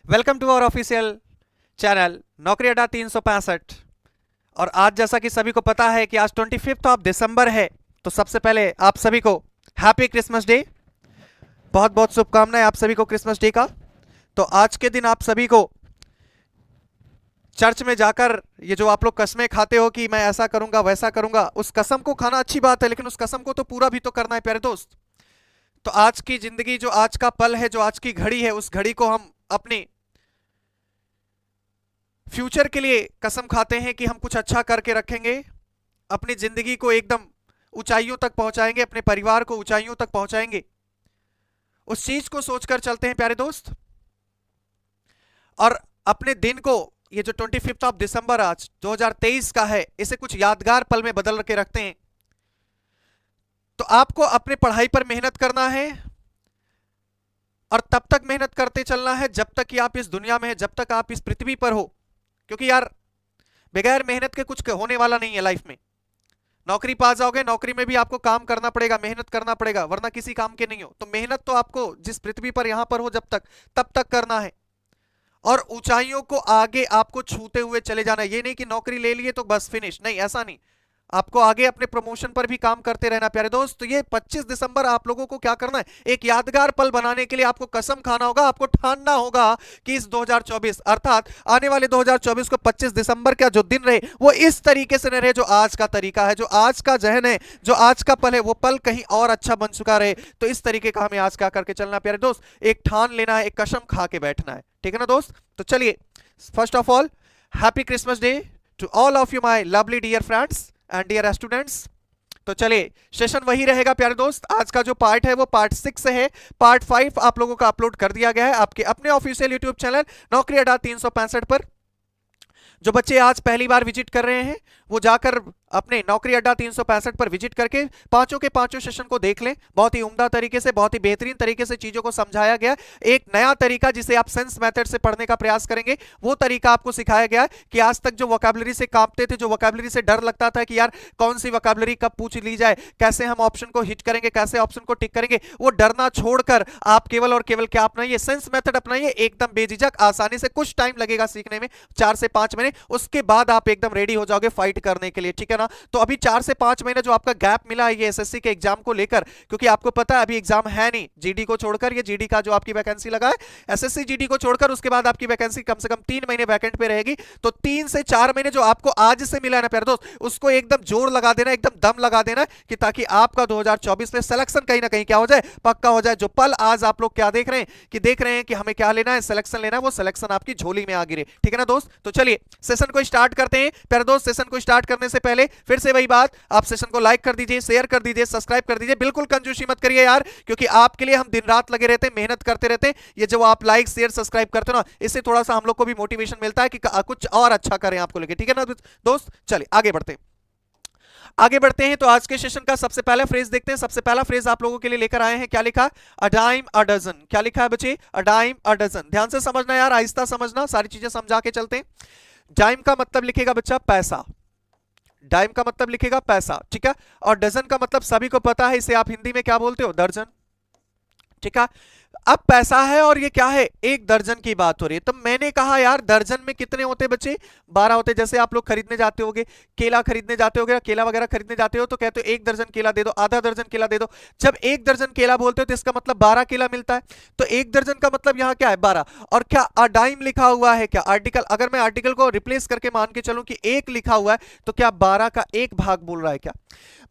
Welcome to our official channel Naukri Adda 365। और आज जैसा कि सभी को पता है कि आज 25 ऑफ दिसंबर है, तो सबसे पहले आप सभी को हैप्पी क्रिसमस डे, बहुत बहुत शुभकामनाएं आप सभी को क्रिसमस डे का। तो आज के दिन आप सभी को चर्च में जाकर ये जो आप लोग कसमें खाते हो कि मैं ऐसा करूंगा वैसा करूंगा, उस कसम को खाना अच्छी बात है, लेकिन उस कसम को तो पूरा भी तो करना है प्यारे दोस्त। तो आज की जिंदगी, जो आज का पल है, जो आज की घड़ी है, उस घड़ी को हम अपनी फ्यूचर के लिए कसम खाते हैं कि हम कुछ अच्छा करके रखेंगे, अपनी जिंदगी को एकदम ऊंचाइयों तक पहुंचाएंगे, अपने परिवार को ऊंचाइयों तक पहुंचाएंगे। उस चीज को सोचकर चलते हैं प्यारे दोस्त, और अपने दिन को, ये जो 25 ऑफ दिसंबर आज 2023 का है, इसे कुछ यादगार पल में बदल के रखते हैं। तो आपको अपने पढ़ाई पर मेहनत करना है, और तब तक मेहनत करते चलना है जब तक कि आप इस दुनिया में है, जब तक आप इस पृथ्वी पर हो। क्योंकि यार बगैर मेहनत के कुछ होने वाला नहीं है लाइफ में। नौकरी पा जाओगे, नौकरी में भी आपको काम करना पड़ेगा, मेहनत करना पड़ेगा, वरना किसी काम के नहीं हो। तो मेहनत तो आपको जिस पृथ्वी पर यहां पर हो जब तक, तब तक करना है, और ऊंचाइयों को आगे आपको छूते हुए चले जाना है। ये नहीं कि नौकरी ले लिए तो बस फिनिश, नहीं, ऐसा नहीं। आपको आगे अपने प्रमोशन पर भी काम करते रहना प्यारे दोस्त। तो ये 25 दिसंबर आप लोगों को क्या करना है, एक यादगार पल बनाने के लिए आपको कसम खाना होगा, आपको ठानना होगा कि इस 2024 अर्थात आने वाले 2024 को 25 दिसंबर का जो दिन रहे वो इस तरीके से न रहे जो आज का तरीका है, जो आज का जहन है, जो आज का पल है, वो पल कहीं और अच्छा बन चुका रहे। तो इस तरीके का हमें आज क्या करके चलना प्यारे दोस्त, एक ठान लेना है, एक कसम खा के बैठना है, ठीक है ना दोस्त। तो चलिए, first of all happy Christmas day to all of you my lovely dear friends and dear students. तो चलिए, सेशन वही रहेगा प्यारे दोस्त। आज का जो पार्ट है वो पार्ट 6 है। पार्ट 5 आप लोगों का अपलोड कर दिया गया है आपके अपने official YouTube channel Naukri Adda 365 पर। जो बच्चे आज पहली बार विजिट कर रहे हैं वो जाकर अपने नौकरी अड्डा 365 पर विजिट करके पांचों के पांचों सेशन को देख लें। बहुत ही उम्दा तरीके से, बहुत ही बेहतरीन तरीके से चीजों को समझाया गया। एक नया तरीका जिसे आप सेंस मेथड से पढ़ने का प्रयास करेंगे, वो तरीका आपको सिखाया गया है कि आज तक जो वोकैबुलरी से कांपते थे, जो वोकैबुलरी से डर लगता था कि यार कौन सी वोकैबुलरी कब पूछ ली जाए, कैसे हम ऑप्शन को हिट करेंगे, कैसे ऑप्शन को टिक करेंगे, वो डरना छोड़कर आप केवल और केवल क्या अपनाइए, सेंस मेथड अपनाइए। एकदम बेझिझक, आसानी से, कुछ टाइम लगेगा सीखने में, 4 से 5 महीने, उसके बाद आप एकदम रेडी हो जाओगे फाइट करने के लिए, ठीक है ना। तो अभी 4 से 5 महीने जो आपका गैप मिला है ये एसएससी के एग्जाम को लेकर, क्योंकि आपको पता है अभी एग्जाम है नहीं, जीडी को छोड़कर, ये जीडी का जो आपकी वैकेंसी लगा है, एसएससी जीडी को छोड़कर उसके बाद आपकी वैकेंसी कम से कम 3 महीने वैकेंट पे रहेगी। तो 3 से 4 महीने जो आपको आज से मिला है ना प्यारे दोस्त, उसको एकदम जोर लगा देना, एकदम दम लगा देना, कि ताकि आपका 2024 में सिलेक्शन कहीं ना कहीं क्या हो जाए, पक्का हो जाए। जो पल आज आप लोग क्या देख रहे हैं कि हमें क्या लेना है, सिलेक्शन लेना है, वो सिलेक्शन आपकी झोली में आ गिरे, ठीक है ना दोस्त। तो चलिए सेशन को स्टार्ट करते हैं प्यारे दोस्त। सेशन को स्टार्ट करने से पहले फिर से वही बात, आप सेशन को लाइक कर दीजिए, शेयर कर दीजिए, सब्सक्राइब कर दीजिए, बिल्कुल कंजूसी मत करिए यार, क्योंकि आपके लिए हम दिन रात लगे रहते हैं, मेहनत करते रहते हैं। ये जो आप लाइक शेयर सब्सक्राइब करते हो ना, इससे थोड़ा सा हम लोग को भी मोटिवेशन मिलता है कि कुछ और अच्छा करें आपको लेके, ठीक है ना दोस्त। चलिए आगे बढ़ते हैं, आगे बढ़ते हैं। तो आज के सेशन का सबसे पहला फ्रेज देखते हैं। सबसे पहला फ्रेज आप लोगों के लिए लेकर आए हैं, क्या लिखा, अ डाइम अ डजन। क्या लिखा है बच्चे, अ डाइम अ डजन। ध्यान से समझना यार, आहिस्ता समझना, सारी चीजें समझा के चलते हैं। डाइम का मतलब लिखेगा बच्चा पैसा, डाइम का मतलब लिखेगा पैसा, ठीक है। और डजन का मतलब सभी को पता है, इसे आप हिंदी में क्या बोलते हो, दर्जन, ठीक है। अब पैसा है और ये क्या है, एक दर्जन की बात हो रही है। तो मैंने कहा यार दर्जन में कितने होते बच्चे, 12 होते। जैसे आप लोग खरीदने जाते होगे, केला खरीदने जाते होगे, केला वगैरह खरीदने जाते हो, तो कहते हो 1 दर्जन केला दे दो, आधा दर्जन केला दे दो। जब 1 दर्जन केला बोलते हो तो इसका मतलब 12 केला मिलता है। तो 1 दर्जन का मतलब यहां क्या है, 12। और क्या अडाइम लिखा हुआ है, क्या आर्टिकल, अगर मैं आर्टिकल को रिप्लेस करके मान के चलूं कि 1 लिखा हुआ है, तो क्या 12 का 1 भाग बोल रहा है क्या।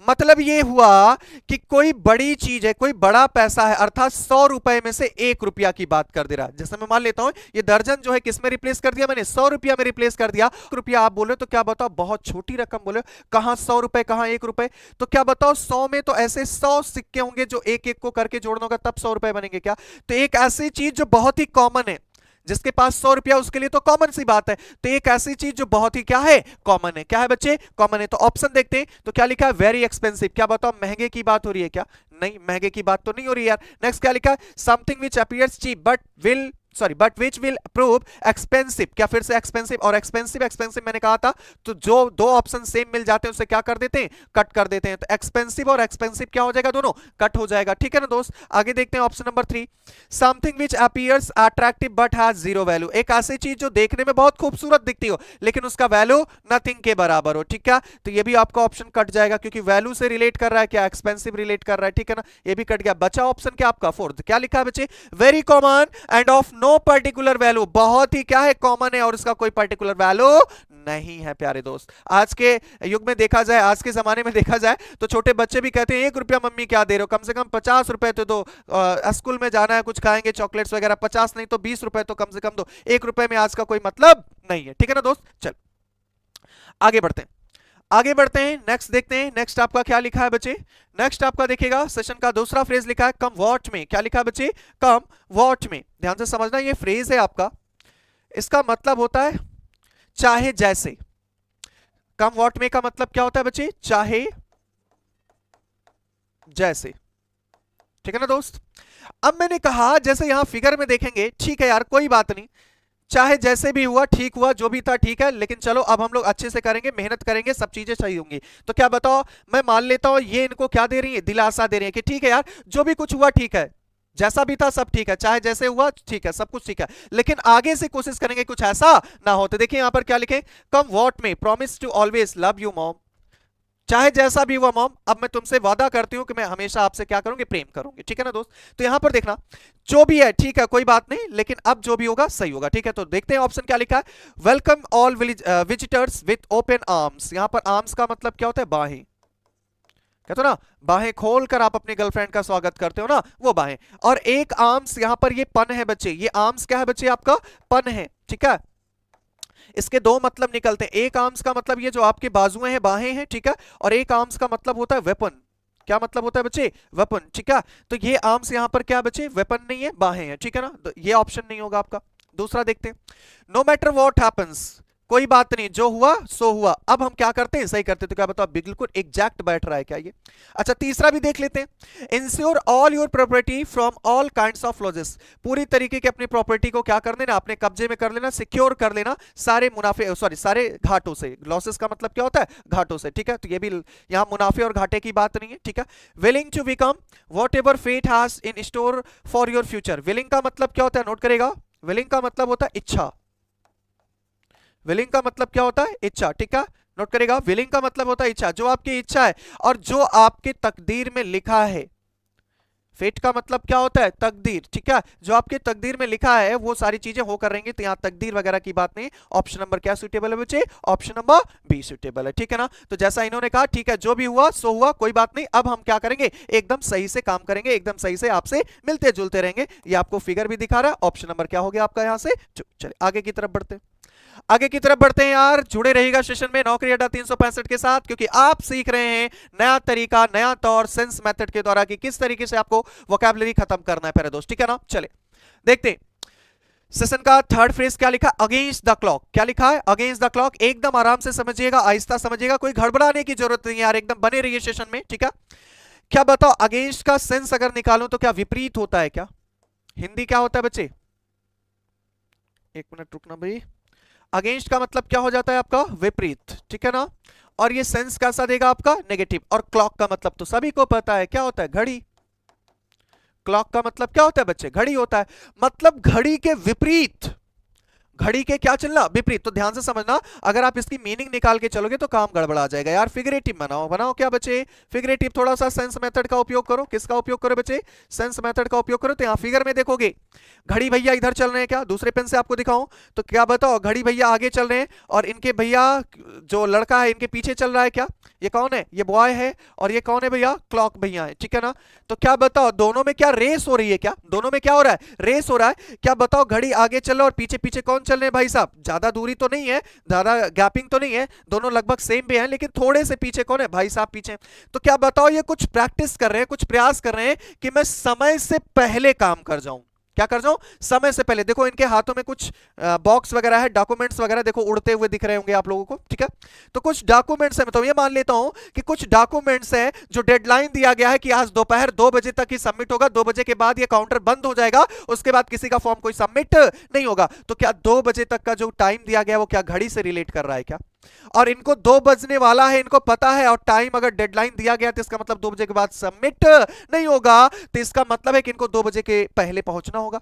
मतलब ये हुआ कि कोई बड़ी चीज है, कोई बड़ा पैसा है, अर्थात 100 रुपए में से 1 रुपया की बात कर दे रहा है। जैसे मैं मान लेता हूं ये दर्जन जो है किस में रिप्लेस कर दिया मैंने, 100 रुपया में रिप्लेस कर दिया। रुपया आप बोले तो क्या बताओ, बहुत छोटी रकम बोले, कहां 100 रुपए कहां 1 रुपए। तो क्या बताओ, 100 में तो ऐसे 100 सिक्के होंगे जो एक एक को करके जोड़ना होगा, तब 100 रुपए बनेंगे क्या। तो एक ऐसी चीज जो बहुत ही कॉमन है, जिसके पास 100 रुपया उसके लिए तो कॉमन सी बात है। तो एक ऐसी चीज जो बहुत ही क्या है, कॉमन है। क्या है बच्चे, कॉमन है। तो ऑप्शन देखते हैं, तो क्या लिखा है, वेरी एक्सपेंसिव। क्या बताओ, महंगे की बात हो रही है क्या, नहीं, महंगे की बात तो नहीं हो रही यार। नेक्स्ट क्या लिखा है, something which appears cheap but will sorry but which will prove expensive, क्या फिर से एक्सपेंसिव और एक्सपेंसिव एक्सपेंसिव मैंने कहा था, तो जो दो ऑप्शन सेम मिल जाते हैं उसे क्या कर देते हैं, कट कर देते हैं। तो एक्सपेंसिव और एक्सपेंसिव क्या हो जाएगा, दोनों कट हो जाएगा। ठीक है ना दोस्त, आगे देखते हैं option number 3, something which appears attractive but has zero value, एक ऐसी चीज जो देखने में बहुत खूबसूरत दिखती हो लेकिन उसका वैल्यू नथिंग के बराबर हो। ठीक है, तो ये भी आपका ऑप्शन कट जाएगा क्योंकि वैल्यू से रिलेट कर रहा है, क्या एक्सपेंसिव रिलेट कर रहा है। ठीक है ना, ये भी कट गया। बचा ऑप्शन क्या आपका 4th, क्या लिखा है बच्चे, very common and of no particular value, बहुत ही क्या है, कॉमन है और उसका कोई पर्टिकुलर वैल्यू नहीं है। प्यारे दोस्त, आज के युग में देखा जाए, आज के जमाने में देखा जाए तो छोटे बच्चे भी कहते हैं 1 रुपया मम्मी क्या दे रहे हो, कम से कम 50 रुपए तो दो, स्कूल में जाना है कुछ खाएंगे चॉकलेट्स वगैरह, 50 नहीं तो 20 रुपए तो कम से कम दो, 1 रुपए में आज का कोई मतलब नहीं है। ठीक है ना दोस्त, चल आगे बढ़ते हैं, आगे बढ़ते हैं, नेक्स्ट देखते हैं। नेक्स्ट आपका क्या लिखा है बच्चे, नेक्स्ट आपका देखिएगा सेशन का दूसरा फ्रेज लिखा है कम वॉट में, क्या लिखा है बच्चे, कम वॉट में। ध्यान से समझना, ये फ्रेज है आपका, इसका मतलब होता है चाहे जैसे। कम वॉट में का मतलब क्या होता है बच्चे, चाहे जैसे। ठीक है ना दोस्त, अब मैंने कहा जैसे यहां फिगर में देखेंगे, ठीक है यार कोई बात नहीं, चाहे जैसे भी हुआ ठीक हुआ, जो भी था ठीक है, लेकिन चलो अब हम लोग अच्छे से करेंगे, मेहनत करेंगे, सब चीजें सही होंगी। तो क्या बताओ, मैं मान लेता हूं ये इनको क्या दे रही है, दिलासा दे रही है कि ठीक है यार जो भी कुछ हुआ ठीक है, जैसा भी था सब ठीक है, चाहे जैसे हुआ ठीक है, सब कुछ ठीक है, लेकिन आगे से कोशिश करेंगे कुछ ऐसा ना हो। तो देखिए यहां पर क्या लिखे, come what may promise to always love you mom, चाहे जैसा भी हुआ मॉम, अब मैं तुमसे वादा करती हूं कि मैं हमेशा आपसे क्या करूंगी, प्रेम करूंगी। ठीक है ना दोस्त, तो यहां पर देखना जो भी है ठीक है कोई बात नहीं, लेकिन अब जो भी होगा सही होगा। ठीक है, तो देखते हैं ऑप्शन क्या लिखा है, welcome all visitors with open arms. यहां पर आर्म्स का मतलब क्या होता है, बाहें, कहते हो ना, बाहें खोलकर आप अपनी गर्लफ्रेंड का स्वागत करते हो ना, वो बाहें। और एक आर्म्स यहां पर ये पन है बच्चे, ये आर्म्स क्या है बच्चे, आपका पन है। ठीक है, इसके दो मतलब निकलते हैं, एक आर्म्स का मतलब ये जो आपके बाजुएं हैं, बाहें हैं, ठीक है, और एक आर्म्स का मतलब होता है वेपन। क्या मतलब होता है बच्चे, वेपन। ठीक है, तो ये आर्म्स यहां पर क्या बच्चे, वेपन नहीं है, बाहें हैं। ठीक है ना, तो ये ऑप्शन नहीं होगा आपका। दूसरा देखते हैं, नो मैटर व्हाट हैपेंस, कोई बात नहीं, जो हुआ सो हुआ। अब हम क्या करते हैं, सही करते हैं, तो क्या बताओ, बिल्कुल एग्जैक्ट बैठ रहा है क्या ये। अच्छा तीसरा भी देख लेते हैं, ensure all your property from all kinds of losses, पूरी तरीके की अपनी प्रॉपर्टी को क्या कर देना, अपने कब्जे में कर लेना, सिक्योर कर लेना सारे मुनाफे, सॉरी सारे घाटों से। लॉसेस का मतलब क्या होता है, घाटों से। ठीक है, तो ये भी यहां मुनाफे और घाटे की बात नहीं है। ठीक है, willing to become whatever fate has in store for your future, willing का मतलब क्या होता है, नोट करेगा, विलिंग का मतलब होता है इच्छा, विलिंग का मतलब क्या होता है, इच्छा। ठीक है, नोट करेगा, विलिंग का मतलब होता है इच्छा, जो आपकी इच्छा है और जो आपके तकदीर में लिखा है। फेट का मतलब क्या होता है, तकदीर। ठीक है, जो आपके तकदीर में लिखा है वो सारी चीजें होकर रहेंगी, तो यहां तकदीर वगैरह की बात नहीं। ऑप्शन नंबर क्या सुटेबल है बच्चे, ऑप्शन नंबर बी सुटेबल है। ठीक है ना, तो जैसा इन्होंने कहा ठीक है, जो भी हुआ सो हुआ, कोई बात नहीं, अब हम क्या करेंगे, एकदम सही से काम करेंगे, एकदम सही से आपसे मिलते जुलते रहेंगे। ये आपको फिगर भी दिखा रहा है, ऑप्शन नंबर क्या हो गया आपका यहां से। चलिए आगे की तरफ बढ़ते हैं, आगे की तरफ बढ़ते हैं यार, जुड़े रहिएगा सेशन में नौकरी अड्डा 365 के साथ, क्योंकि आप सीख रहे हैं नया तरीका, नया तौर सेंस मेथड के द्वारा कि किस तरीके से आपको वोकैबुलरी खत्म करना है प्यारे दोस्त। ठीक है ना, चले देखते हैं सेशन का थर्ड फ्रेज क्या लिखा, अगेंस्ट द क्लॉक। क्या लिखा है, अगेंस्ट द क्लॉक। एकदम आराम से समझिएगा, आहिस्ता समझिएगा, कोई घबराने की जरूरत नहीं यार, एकदम बने रहिए सेशन में। ठीक है, क्या बताओ अगेंस्ट का सेंस अगर निकालूं तो क्या विपरीत होता है क्या, हिंदी क्या होता है बच्चे, एक मिनट रुकना भाई, अगेंस्ट का मतलब क्या हो जाता है आपका, विपरीत। ठीक है ना, और ये सेंस कैसा देगा आपका, नेगेटिव। और क्लॉक का मतलब तो सभी को पता है, क्या होता है, घड़ी। क्लॉक का मतलब क्या होता है बच्चे, घड़ी होता है, मतलब घड़ी के विपरीत, घड़ी के क्या चलना, विपरीत। तो ध्यान से समझना, अगर आप इसकी मीनिंग निकाल के चलोगे तो काम गड़बड़ा जाएगा यार। फिगरेटिव बनाओ, बनाओ क्या बच्चे, फिगरेटिव। थोड़ा सा सेंस मेथड का उपयोग करो, किसका उपयोग करो बच्चे, सेंस मेथड का उपयोग करो। तो यहां फिगर में देखोगे घड़ी भैया इधर चल रहे हैं, क्या दूसरे पेन से आपको दिखाऊं तो क्या बताओ, घड़ी भैया आगे चल रहे हैं और इनके भैया जो लड़का है इनके पीछे चल रहा है। क्या ये कौन है, ये बॉय है, और ये कौन है भैया, क्लॉक भैया है। ठीक है ना, तो क्या बताओ दोनों में क्या रेस हो रही है, क्या दोनों में क्या हो रहा है, रेस हो रहा है। क्या बताओ घड़ी आगे चल रहा है और पीछे पीछे कौन चल रहे हैं भाई साहब, ज्यादा दूरी तो नहीं है, ज्यादा गैपिंग तो नहीं है, दोनों लगभग सेम भी हैं, लेकिन थोड़े से पीछे कौन है भाई साहब, पीछे। तो क्या बताओ ये कुछ प्रैक्टिस कर रहे हैं, कुछ प्रयास कर रहे हैं कि मैं समय से पहले काम कर जाऊं। क्या कर जाऊं, समय से पहले। देखो इनके हाथों में कुछ बॉक्स वगैरह है, डॉक्यूमेंट्स वगैरह देखो उड़ते हुए दिख रहे होंगे आप लोगों को, ठीक है। तो कुछ डॉक्यूमेंट्स है, मैं तो ये मान लेता हूं कि कुछ डॉक्यूमेंट्स है जो डेडलाइन दिया गया है कि आज दोपहर 2 बजे तक ही सबमिट होगा, 2 बजे के बाद ये काउंटर बंद हो जाएगा, उसके बाद किसी का फॉर्म कोई सबमिट नहीं होगा। तो क्या 2 बजे तक का जो टाइम दिया गया वो क्या घड़ी से रिलेट कर रहा है क्या? और इनको 2 बजने वाला है, इनको पता है, और टाइम अगर डेडलाइन दिया गया तो इसका मतलब 2 बजे के बाद सबमिट नहीं होगा, तो इसका मतलब है कि इनको 2 बजे के पहले पहुंचना होगा।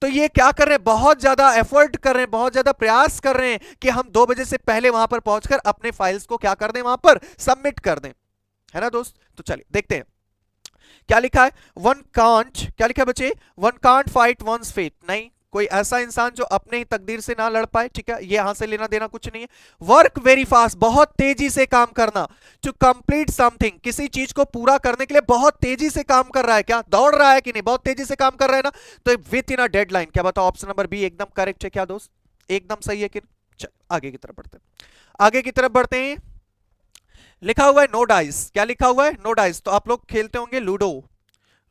तो ये क्या कर रहे हैं, बहुत ज्यादा एफर्ट कर रहे हैं, बहुत ज्यादा प्रयास कर रहे हैं कि हम 2 बजे से पहले वहां पर पहुंचकर अपने फाइल्स को क्या कर दें, वहां पर सबमिट कर दें, है ना दोस्त। तो चलिए देखते हैं क्या लिखा है। वन कांट, क्या लिखा है बच्चे, one can't fight one's fate, नहीं, कोई ऐसा इंसान जो अपने ही तकदीर से ना लड़ पाए, ठीक है, ये यहां से लेना देना कुछ नहीं है। वर्क वेरी फास्ट, बहुत तेजी से काम करना। टू कंप्लीट समथिंग, किसी चीज को पूरा करने के लिए बहुत तेजी से काम कर रहा है, क्या दौड़ रहा है कि नहीं, बहुत तेजी से काम कर रहा है ना, तो विथ इन अ डेडलाइन। क्या बताओ, ऑप्शन नंबर बी एकदम करेक्ट है क्या दोस्त, एकदम सही है कि? चल आगे की तरफ बढ़ते हैं, आगे की तरफ बढ़ते हैं। लिखा हुआ है नो डाइस, क्या लिखा हुआ है, नो डाइस। तो आप लोग खेलते होंगे लूडो,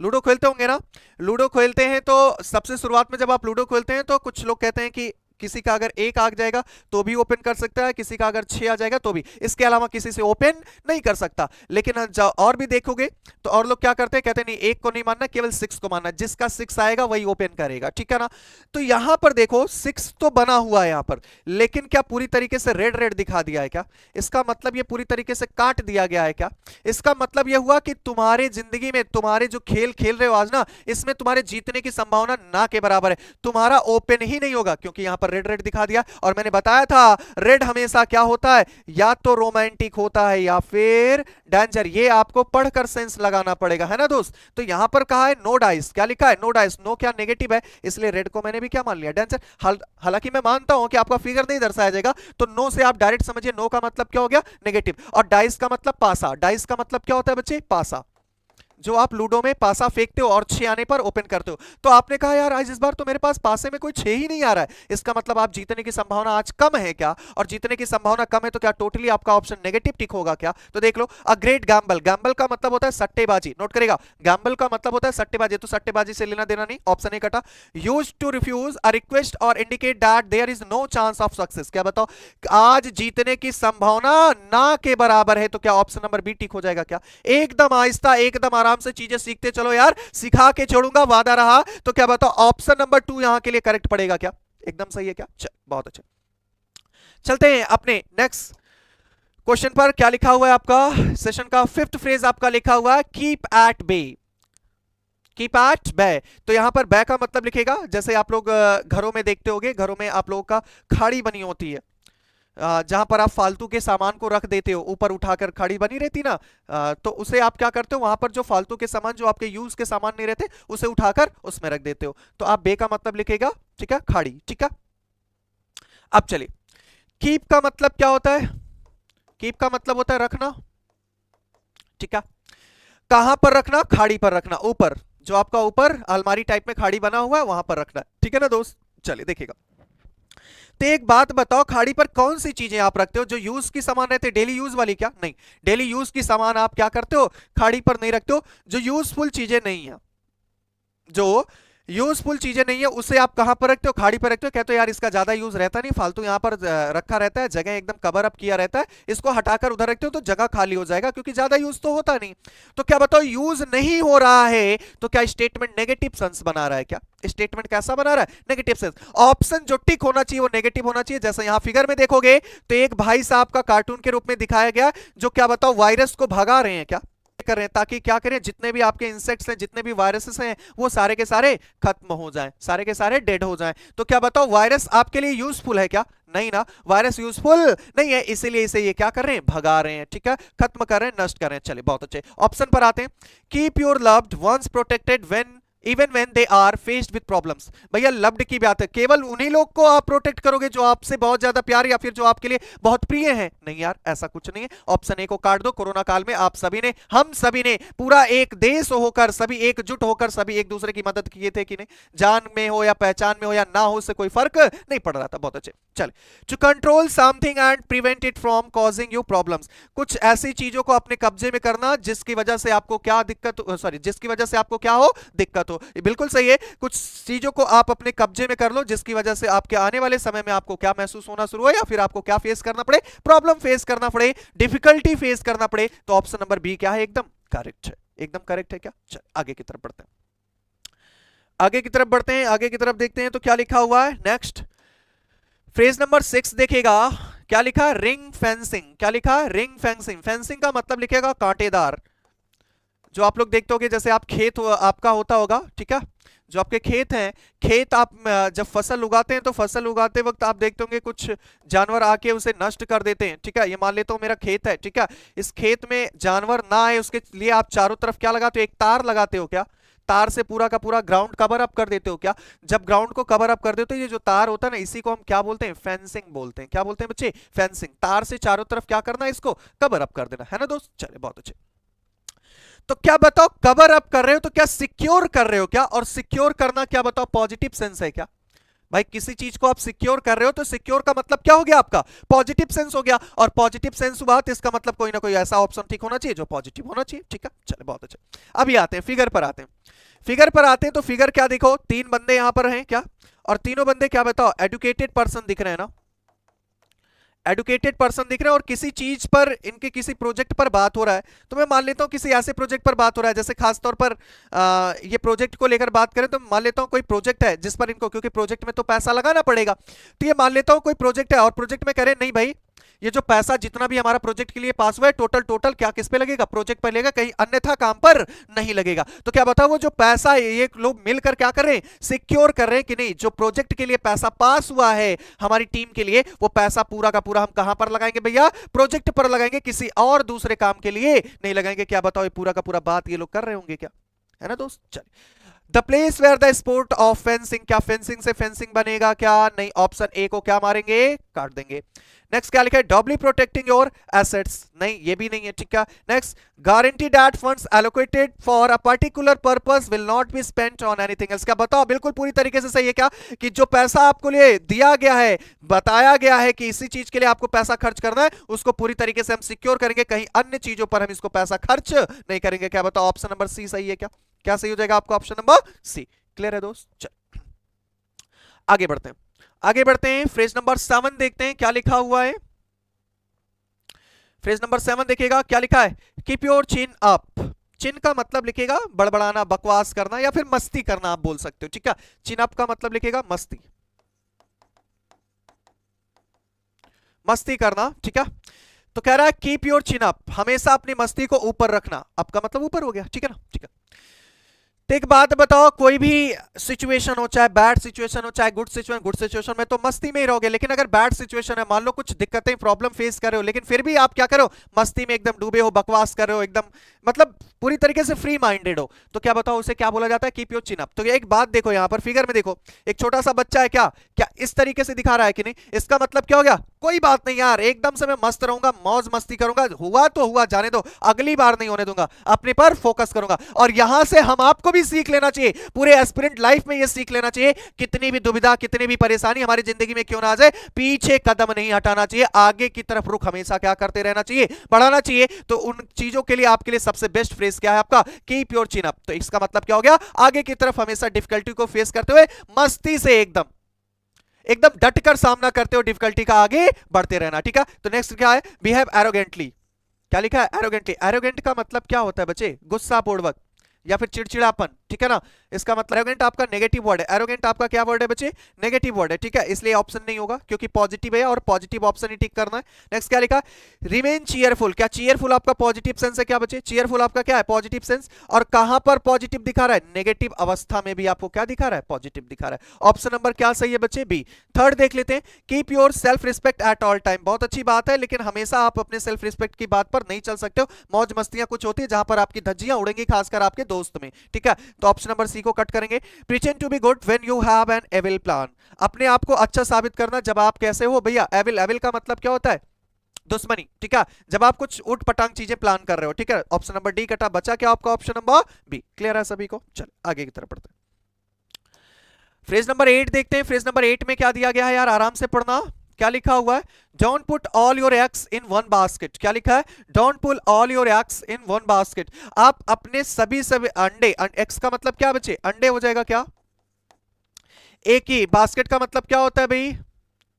लूडो खेलते होंगे ना, लूडो खेलते हैं तो सबसे शुरुआत में जब आप लूडो खेलते हैं तो कुछ लोग कहते हैं कि किसी का अगर 1 आ जाएगा तो भी ओपन कर सकता है, किसी का अगर 6 आ जाएगा तो भी, इसके अलावा किसी से ओपन नहीं कर सकता। लेकिन और भी देखोगे तो और लोग क्या करते हैं, कहते हैं नहीं 1 को नहीं मानना, केवल 6 को मानना, जिसका 6 आएगा वही ओपन करेगा, ठीक है ना। तो यहां पर देखो 6 तो बना हुआ है यहां पर, लेकिन क्या पूरी तरीके से रेड रेड दिखा दिया है क्या? इसका मतलब ये पूरी तरीके से काट दिया गया है क्या? इसका मतलब यह हुआ कि तुम्हारे जिंदगी में तुम्हारे जो खेल खेल रहे हो आज ना, इसमें तुम्हारे जीतने की संभावना ना के बराबर है, तुम्हारा ओपन ही नहीं होगा, क्योंकि यहां पर रेड रेड दिखा दिया। और मैंने बताया था रेड हमेशा क्या होता है, या तो रोमांटिक होता है या फिर डेंजर, ये आपको पढ़कर सेंस लगाना पड़ेगा, है ना दोस्त। तो यहां पर कहा है नो डाइस, क्या लिखा है, नो डाइस, नो क्या नेगेटिव है, इसलिए रेड को मैंने भी क्या मान लिया, डेंजर। हालांकि मैं मानता हूं कि आपका फिगर नहीं दर्शाया जाएगा, तो नो से आप डायरेक्ट समझिए, नो का मतलब क्या हो गया, नेगेटिव, और डाइस का मतलब पासा, डाइस का मतलब क्या होता है बच्चे, पासा, जो आप लूडो में पासा फेंकते हो और 6 आने पर ओपन करते हो। तो आपने कहा यार आज इस बार तो मेरे पास पासे में कोई 6 ही नहीं आ रहा है, इसका मतलब आप जीतने की संभावना आज कम है क्या? और जीतने की संभावना कम है तो क्या टोटली आपका ऑप्शन नेगेटिव टिक होगा क्या? तो देख लो, अ ग्रेट गैम्बल, गैम्बल का मतलब होता है सट्टेबाजी, नोट करेगा, गैम्बल का मतलब होता है सट्टेबाजी, तो सट्टेबाजी से लेना देना नहीं, ऑप्शन नहीं कटा। Used to refuse a request और indicate that there is no chance of success, क्या बताओ आज जीतने की संभावना ना के बराबर है, तो क्या ऑप्शन नंबर बी टिक हो जाएगा क्या? एकदम आहिस्ता, एकदम आराम से चीजें सीखते चलो यार, सिखा के छोड़ूंगा, वादा रहा। तो क्या बताओ ऑप्शन नंबर 2 यहां के लिए करेक्ट पड़ेगा क्या? एकदम सही है क्या? चल बहुत अच्छा, चलते हैं अपने नेक्स्ट क्वेश्चन पर। क्या लिखा हुआ है आपका, सेशन का 5th फ्रेज आपका लिखा हुआ है keep at bay, keep at bay. तो यहां पर बे का मतलब लिखेगा, जैसे आप लोग घरों में देखते होंगे, घरों में आप लोगों का खाड़ी बनी होती है, जहां पर आप फालतू के सामान को रख देते हो, ऊपर उठाकर खाड़ी बनी रहती ना, तो उसे आप क्या करते हो, वहां पर जो फालतू के सामान जो आपके यूज के सामान नहीं रहते उसे उठाकर उसमें रख देते हो। तो आप बे का मतलब लिखेगा, ठीक है, खाड़ी, ठीक है। अब चलिए, कीप का मतलब क्या होता है, कीप का मतलब होता है रखना, ठीक है। कहां पर रखना, खाड़ी पर रखना, ऊपर, जो आपका ऊपर अलमारी टाइप में खाड़ी बना हुआ है वहां पर रखना, ठीक है ना दोस्त। चलिए देखिएगा, तो एक बात बताओ, खाड़ी पर कौन सी चीजें आप रखते हो जो यूज की सामान रहते हैं, डेली यूज वाली? क्या नहीं, डेली यूज की सामान आप क्या करते हो, खाड़ी पर नहीं रखते हो। जो यूजफुल चीजें नहीं है, जो यूजफुल चीजें नहीं है उसे आप कहां पर रखते हो, खाड़ी पर रखते हो। कहते हो यार इसका ज्यादा यूज रहता नहीं, फालतू यहां पर रखा रहता है, जगह एकदम कवर अप किया रहता है, इसको हटाकर उधर रखते हो तो जगह खाली हो जाएगा, क्योंकि ज्यादा यूज तो होता नहीं। तो क्या बताओ यूज नहीं हो रहा है, तो क्या स्टेटमेंट नेगेटिव सेंस बना रहा है क्या? स्टेटमेंट कैसा बना रहा है, नेगेटिव सेंस। ऑप्शन जो टिक होना चाहिए वो नेगेटिव होना चाहिए। जैसे यहां फिगर में देखोगे तो एक भाई साहब का कार्टून के रूप में दिखाया गया, जो क्या बताओ वायरस को भगा रहे हैं, क्या कर रहे हैं, ताकि क्या करें, जितने भी आपके इंसेक्ट्स हैं, जितने भी वायरसेस हैं, वो सारे के सारे खत्म हो जाएं, सारे के सारे डेड हो जाएं। तो क्या बताओ वायरस आपके लिए यूजफुल है क्या? नहीं ना, वायरस यूजफुल नहीं है, इसीलिए इसे ये क्या कर रहे हैं, भगा रहे हैं, ठीक है, खत्म कर रहे हैं, नष्ट कर रहे हैं। चलिए बहुत अच्छे, ऑप्शन पर आते हैं। Keep your loved ones protected when even when they are faced with problems. भैया लव्ड की बात है, केवल उन्हीं लोग को आप प्रोटेक्ट करोगे जो आपसे बहुत ज्यादा प्यार या फिर जो आपके लिए बहुत प्रिय हैं? नहीं यार, ऐसा कुछ नहीं है। ऑप्शन ए को काट दो। कोरोना काल में आप सभी ने, हम सभी ने पूरा एक देश होकर, सभी एकजुट होकर सभी एक दूसरे की मदद किए थे कि नहीं? जान में हो या पहचान में हो या ना हो, उससे कोई फर्क नहीं पड़ रहा था। बहुत अच्छे, चल। To control something and prevent it from causing you problems, कुछ ऐसी चीजों को अपने कब्जे में करना जिसकी वजह से आपको क्या दिक्कत, सॉरी, जिसकी वजह से आपको क्या हो, दिक्कत हो। तो ये बिल्कुल सही है, कुछ चीजों को आप अपने कब्जे में कर लो जिसकी वजह से आपके आने वाले समय में आपको क्या महसूस होना शुरू हो या फिर आपको क्या फेस करना पड़े, प्रॉब्लम फेस करना पड़े, डिफिकल्टी फेस करना पड़े। तो ऑप्शन नंबर बी क्या है, एकदम करेक्ट है, एकदम करेक्ट है क्या। चल आगे की तरफ बढ़ते हैं, आगे की तरफ बढ़ते हैं, आगे की तरफ देखते हैं तो क्या लिखा हुआ है नेक्स्ट। फ्रेज नंबर 6 देखेगा, क्या लिखा, रिंग फेंसिंग। क्या लिखा, रिंग फेंसिंग। फेंसिंग का मतलब लिखेगा कांटेदार। जो आप लोग देखते होगे जैसे आप खेत आपका होता होगा, ठीक है, जो आपके खेत हैं, खेत आप जब फसल उगाते हैं तो फसल उगाते वक्त आप देखते होंगे कुछ जानवर आके उसे नष्ट कर देते हैं, ठीक है। ये मान लेता हूं मेरा खेत है, ठीक है, इस खेत में जानवर ना आए उसके लिए आप चारों तरफ क्या लगाते हो, एक तार लगाते हो क्या, तार से पूरा का पूरा ग्राउंड कवर अप कर देते हो क्या। जब ग्राउंड को कवर अप कर देते हो, ये जो तार होता है ना, इसी को हम क्या बोलते हैं, फेंसिंग बोलते हैं। क्या बोलते हैं बच्चे, फेंसिंग। तार से चारों तरफ क्या करना है, इसको कवर अप कर देना है ना दोस्त। चले बहुत अच्छे। तो क्या बताओ, कवर अप कर रहे हो तो क्या सिक्योर कर रहे हो क्या, और सिक्योर करना क्या बताओ पॉजिटिव सेंस है क्या। भाई किसी चीज को आप सिक्योर कर रहे हो तो सिक्योर का मतलब क्या हो गया आपका, पॉजिटिव सेंस हो गया, और पॉजिटिव सेंस हुआ तो इसका मतलब कोई ना कोई ऐसा ऑप्शन ठीक होना चाहिए जो पॉजिटिव होना चाहिए, ठीक है। चले बहुत अच्छा। अभी आते हैं फिगर पर, आते हैं फिगर पर आते हैं तो फिगर क्या देखो, तीन बंदे यहां पर हैं क्या, और तीनों बंदे क्या बताओ, एडुकेटेड पर्सन दिख रहे हैं ना, एडुकेटेड पर्सन दिख रहे हैं, और किसी चीज पर इनके किसी प्रोजेक्ट पर बात हो रहा है। तो मैं मान लेता हूं किसी ऐसे प्रोजेक्ट पर बात हो रहा है, जैसे खासतौर पर ये प्रोजेक्ट को लेकर बात करें तो मान लेता हूं कोई प्रोजेक्ट है जिस पर इनको, क्योंकि प्रोजेक्ट में तो पैसा लगाना पड़ेगा, तो ये मान लेता हूं कोई प्रोजेक्ट है और प्रोजेक्ट में कह रहे नहीं भाई ये जो पैसा जितना भी हमारा प्रोजेक्ट के लिए पास हुआ है टोटल क्या किस पे लगेगा, प्रोजेक्ट पर लगेगा, कहीं अन्यथा काम पर नहीं लगेगा। तो क्या बताओ वो जो पैसा है ये लोग मिलकर क्या कर रहे हैं, सिक्योर कर रहे हैं कि नहीं, जो प्रोजेक्ट के लिए पैसा पास हुआ है हमारी टीम के लिए, वो पैसा पूरा का पूरा हम कहां पर लगाएंगे भैया, प्रोजेक्ट पर लगाएंगे, किसी और दूसरे काम के लिए नहीं लगाएंगे। क्या बताओ ये पूरा का पूरा बात ये लोग कर रहे होंगे क्या, है ना दोस्त। चलिए, the place where the sport of fencing, क्या फेंसिंग से फेंसिंग बनेगा क्या, नहीं, ऑप्शन ए को क्या मारेंगे, काट देंगे। नेक्स्ट क्या लिखा है, डबली प्रोटेक्टिंग योर एसेट्स, नहीं ये भी नहीं है, ठीक है। Next, guarantee that funds allocated for a particular purpose will not be spent on anything else. क्या बताओ बिल्कुल पूरी तरीके से सही है क्या, कि जो पैसा आपको लिए दिया गया है, बताया गया है कि इसी चीज के लिए आपको पैसा खर्च करना है, उसको पूरी तरीके से हम सिक्योर करेंगे, कहीं अन्य चीजों पर हम इसको पैसा खर्च नहीं करेंगे। क्या बताओ ऑप्शन नंबर सी सही है क्या, क्या सही हो जाएगा आपका ऑप्शन नंबर सी। क्लियर है दोस्त। चल आगे बढ़ते हैं, आगे बढ़ते हैं, फ्रेज नंबर 7 देखते हैं क्या लिखा हुआ है। फ्रेज नंबर 7 देखिएगा क्या लिखा है, कीप योर चिन अप। चिन का मतलब लिखेगा बड़बड़ाना, बकवास करना या फिर मस्ती करना आप बोल सकते हो, ठीक है। चिन अप का मतलब लिखेगा मस्ती, मस्ती करना, ठीक है। तो कह रहा है कीप योर चिन अप, हमेशा अपनी मस्ती को ऊपर रखना, अप का मतलब ऊपर हो गया, ठीक है ना, ठीक है। तो एक बात बताओ, कोई भी सिचुएशन हो, चाहे बैड सिचुएशन हो चाहे गुड सिचुएशन में तो मस्ती में ही रहोगे, लेकिन अगर बैड सिचुएशन है, मान लो कुछ दिक्कतें प्रॉब्लम फेस कर रहे हो, लेकिन फिर भी आप क्या करो, मस्ती में एकदम डूबे हो, बकवास कर रहे हो, एकदम मतलब पूरी तरीके से फ्री माइंडेड हो, तो क्या बताओ उसे क्या बोला जाता है, कीप योर चिन अप। तो एक बात देखो यहां पर फिगर में देखो, एक छोटा सा बच्चा है, क्या क्या इस तरीके से दिखा रहा है कि नहीं, इसका मतलब क्या हो गया, कोई बात नहीं यार, एकदम से मैं मस्त रहूंगा, मौज मस्ती करूंगा, हुआ तो हुआ, जाने दो, अगली बार नहीं होने दूंगा, अपने पर फोकस करूंगा। और यहां से हम आपको भी सीख लेना चाहिए, पूरे एस्पिरेंट लाइफ में यह सीख लेना चाहिए, कितनी भी दुविधा कितनी भी परेशानी हमारी जिंदगी में क्यों ना आ जाए, पीछे कदम नहीं हटाना चाहिए, आगे की तरफ रुख हमेशा क्या करते रहना चाहिए, बढ़ाना चाहिए। तो उन चीजों के लिए आपके लिए सबसे बेस्ट फ्रेज क्या है आपका, कीप योर चिन अप। तो इसका मतलब क्या हो गया, आगे की तरफ हमेशा डिफिकल्टी को फेस करते हुए मस्ती से एकदम एकदम डटकर सामना करते हो, डिफिकल्टी का आगे बढ़ते रहना, ठीक है। तो नेक्स्ट क्या है, बिहेव एरोगेंटली। क्या लिखा है, एरोगेंटली। एरोगेंट का मतलब क्या होता है बच्चे, गुस्सा पूर्वक या फिर चिड़चिड़ापन, ठीक है ना। इसका मतलब एरोगेंट आपका नेगेटिव वर्ड है, एरोगेंट आपका क्या वर्ड है बच्चे, नेगेटिव वर्ड है, ठीक है, इसलिए ऑप्शन नहीं होगा क्योंकि पॉजिटिव है और पॉजिटिव ऑप्शन ही टिक करना है। नेक्स्ट क्या लिखा, रिमेन चीयरफुल। क्या चीयरफुल आपका पॉजिटिव सेंस है क्या बच्चे, चीयरफुल आपका क्या है, पॉजिटिव सेंस, और कहां पर पॉजिटिव दिखा रहा है, नेगेटिव अवस्था में भी आपको क्या दिखा रहा है, पॉजिटिव दिखा रहा है। ऑप्शन नंबर क्या सही है बच्चे, बी। थर्ड देख लेते हैं, keep your self respect at all time. बहुत अच्छी बात है, लेकिन हमेशा आप अपने सेल्फ रिस्पेक्ट की बात पर नहीं चल सकते हो, मौज मस्तियां कुछ होती है जहां पर आपकी धज्जियां उड़ेंगी, खासकर आपके दोस्त में, ठीक है। तो ऑप्शन नंबर सी को कट करेंगे। Pretend to be good when you have an evil plan. अपने आप को अच्छा साबित करना जब आप कैसे हो भैया, एविल, एविल का मतलब क्या होता है, दुश्मनी, ठीक है, जब आप कुछ उठ पटांग चीजें प्लान कर रहे हो, ठीक है। ऑप्शन नंबर डी कटा, बचा क्या आपका ऑप्शन नंबर बी। क्लियर है सभी को। चल आगे की तरफ बढ़ते हैं, फ्रेज नंबर 8 देखते हैं। फ्रेज नंबर 8 में क्या दिया गया है यार, आराम से पढ़ना, क्या लिखा हुआ है? Don't put all your eggs in one basket. क्या लिखा है? Don't put all your eggs in one basket. आप अपने सभी अंडे, एग्स का मतलब क्या बच्चे? अंडे हो जाएगा क्या? एक ही। बास्केट का मतलब क्या होता है भाई?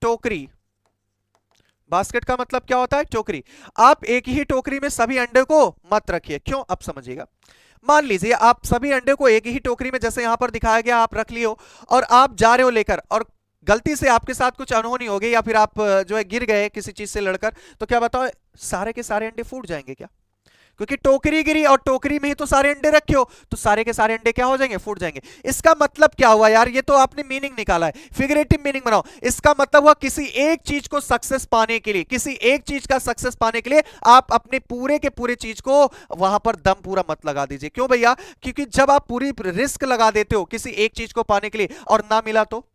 टोकरी। बास्केट का मतलब क्या होता है? टोकरी। आप एक ही टोकरी में सभी अंडे को मत रखिए। क्यों? अब समझिएगा। मान लीजिए आप सभी अंडे को एक ही टोकरी में, जैसे यहां पर दिखाया गया, आप रख लिए हो और आप जा रहे हो लेकर, और गलती से आपके साथ कुछ अनहोनी हो गई या फिर आप जो है गिर गए किसी चीज से लड़कर, तो क्या बताओ, सारे के सारे अंडे फूट जाएंगे क्या? क्योंकि टोकरी गिरी और टोकरी में ही तो सारे अंडे रखे हो, तो सारे के सारे अंडे क्या हो जाएंगे? फूट जाएंगे। इसका मतलब क्या हुआ यार? ये तो आपने मीनिंग निकाला है, फिगरेटिव मीनिंग बनाओ। इसका मतलब हुआ किसी एक चीज को सक्सेस पाने के लिए, किसी एक चीज का सक्सेस पाने के लिए आप अपने पूरे के पूरे चीज को वहां पर दम पूरा मत लगा दीजिए। क्यों भैया? क्योंकि जब आप पूरी रिस्क लगा देते हो किसी एक चीज को पाने के लिए और ना मिला तो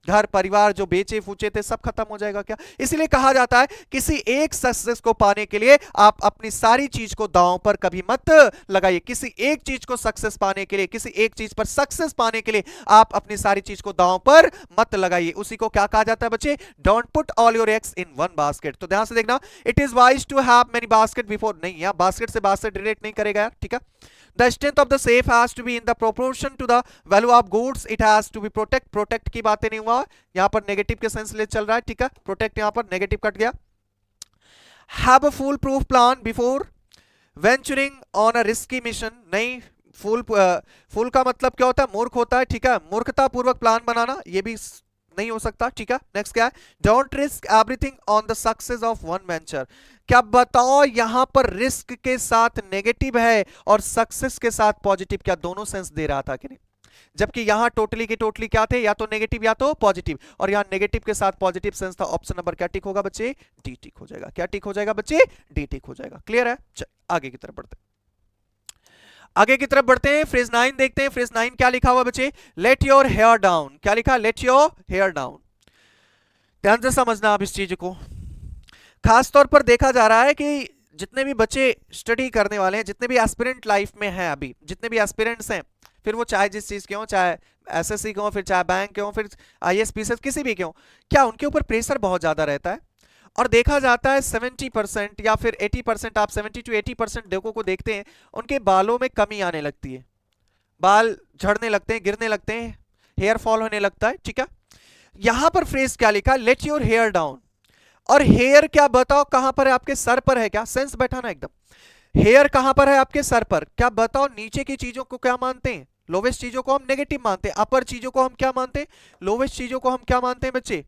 घर परिवार जो बेचे फूचे थे सब खत्म हो जाएगा क्या? इसलिए कहा जाता है किसी एक सक्सेस को पाने के लिए आप अपनी सारी चीज को दांव पर कभी मत लगाइए। किसी एक चीज को सक्सेस पाने के लिए, किसी एक चीज पर सक्सेस पाने के लिए आप अपनी सारी चीज को दांव पर मत लगाइए। उसी को क्या कहा जाता है बच्चे? Don't put all your eggs in one basket. तो ध्यान से देखना, it is wise to have many basket before. नहीं, यहां बास्केट से बास्केट रिलेट नहीं करेगा यार, ठीक है? The strength of the safe has to be in the proportion to the value of goods. It has to be protect की बातें नहीं हुआ, यहां पर नेगेटिव के सेंस ले चल रहा है, ठीक है? प्रोटेक्ट यहां पर नेगेटिव कट गया। Have a fool proof plan before venturing on a risky mission. नहीं, फूल का मतलब क्या होता है? मूर्ख होता है, ठीक है? मूर्खता पूर्वक प्लान बनाना, ये भी नहीं हो सकता, ठीक है? नेक्स्ट क्या है? Don't risk everything on the success of one venture. क्या बताओ, यहां पर रिस्क के साथ नेगेटिव है और सक्सेस के साथ पॉजिटिव, क्या दोनों सेंस दे रहा था कि नहीं? जबकि यहां टोटली के टोटली क्या थे? या तो नेगेटिव या तो पॉजिटिव, और यहां नेगेटिव के साथ पॉजिटिव सेंस था। ऑप्शन नंबर क्या टिक होगा बच्चे? डी टिक हो जाएगा। क्या टिक हो जाएगा बच्चे? डी टिक हो जाएगा। क्लियर है? चल आगे की तरफ बढ़ते हैं, आगे की तरफ बढ़ते हैं। फ्रेज 9 देखते हैं। फ्रेज 9 क्या लिखा हुआ बच्चे? Let your hair down. क्या लिखा? Let your hair down. ध्यान से समझना आप इस चीज को। खास तौर पर देखा जा रहा है कि जितने भी बच्चे स्टडी करने वाले हैं, जितने भी एस्पिरेंट लाइफ में हैं, अभी जितने भी एस्पिरेंट्स हैं, फिर वो चाहे जिस चीज के हो, चाहे एसएससी के हो, फिर चाहे बैंक के हो, फिर आईएएस पीसीएस किसी भी के हो, क्या उनके ऊपर प्रेशर बहुत ज्यादा रहता है। और देखा जाता है 70% या फिर 80%, आप 70 to 80% लोगों को देखते हैं, उनके बालों में कमी आने लगती है, बाल झड़ने लगते हैं, गिरने लगते हैं, हेयर फॉल होने लगता है, ठीक है? यहां पर फ्रेज क्या लिखा? Let your hair down. और हेयर क्या बताओ कहां पर है? आपके सर पर है क्या? सेंस बैठा ना एकदम। हेयर कहां पर है? आपके सर पर। क्या बताओ, नीचे की चीजों को क्या मानते हैं? लोवेस्ट चीजों को हम नेगेटिव मानते हैं। अपर चीजों को हम क्या मानते हैं? लोवेस्ट चीजों को हम क्या मानते हैं बच्चे?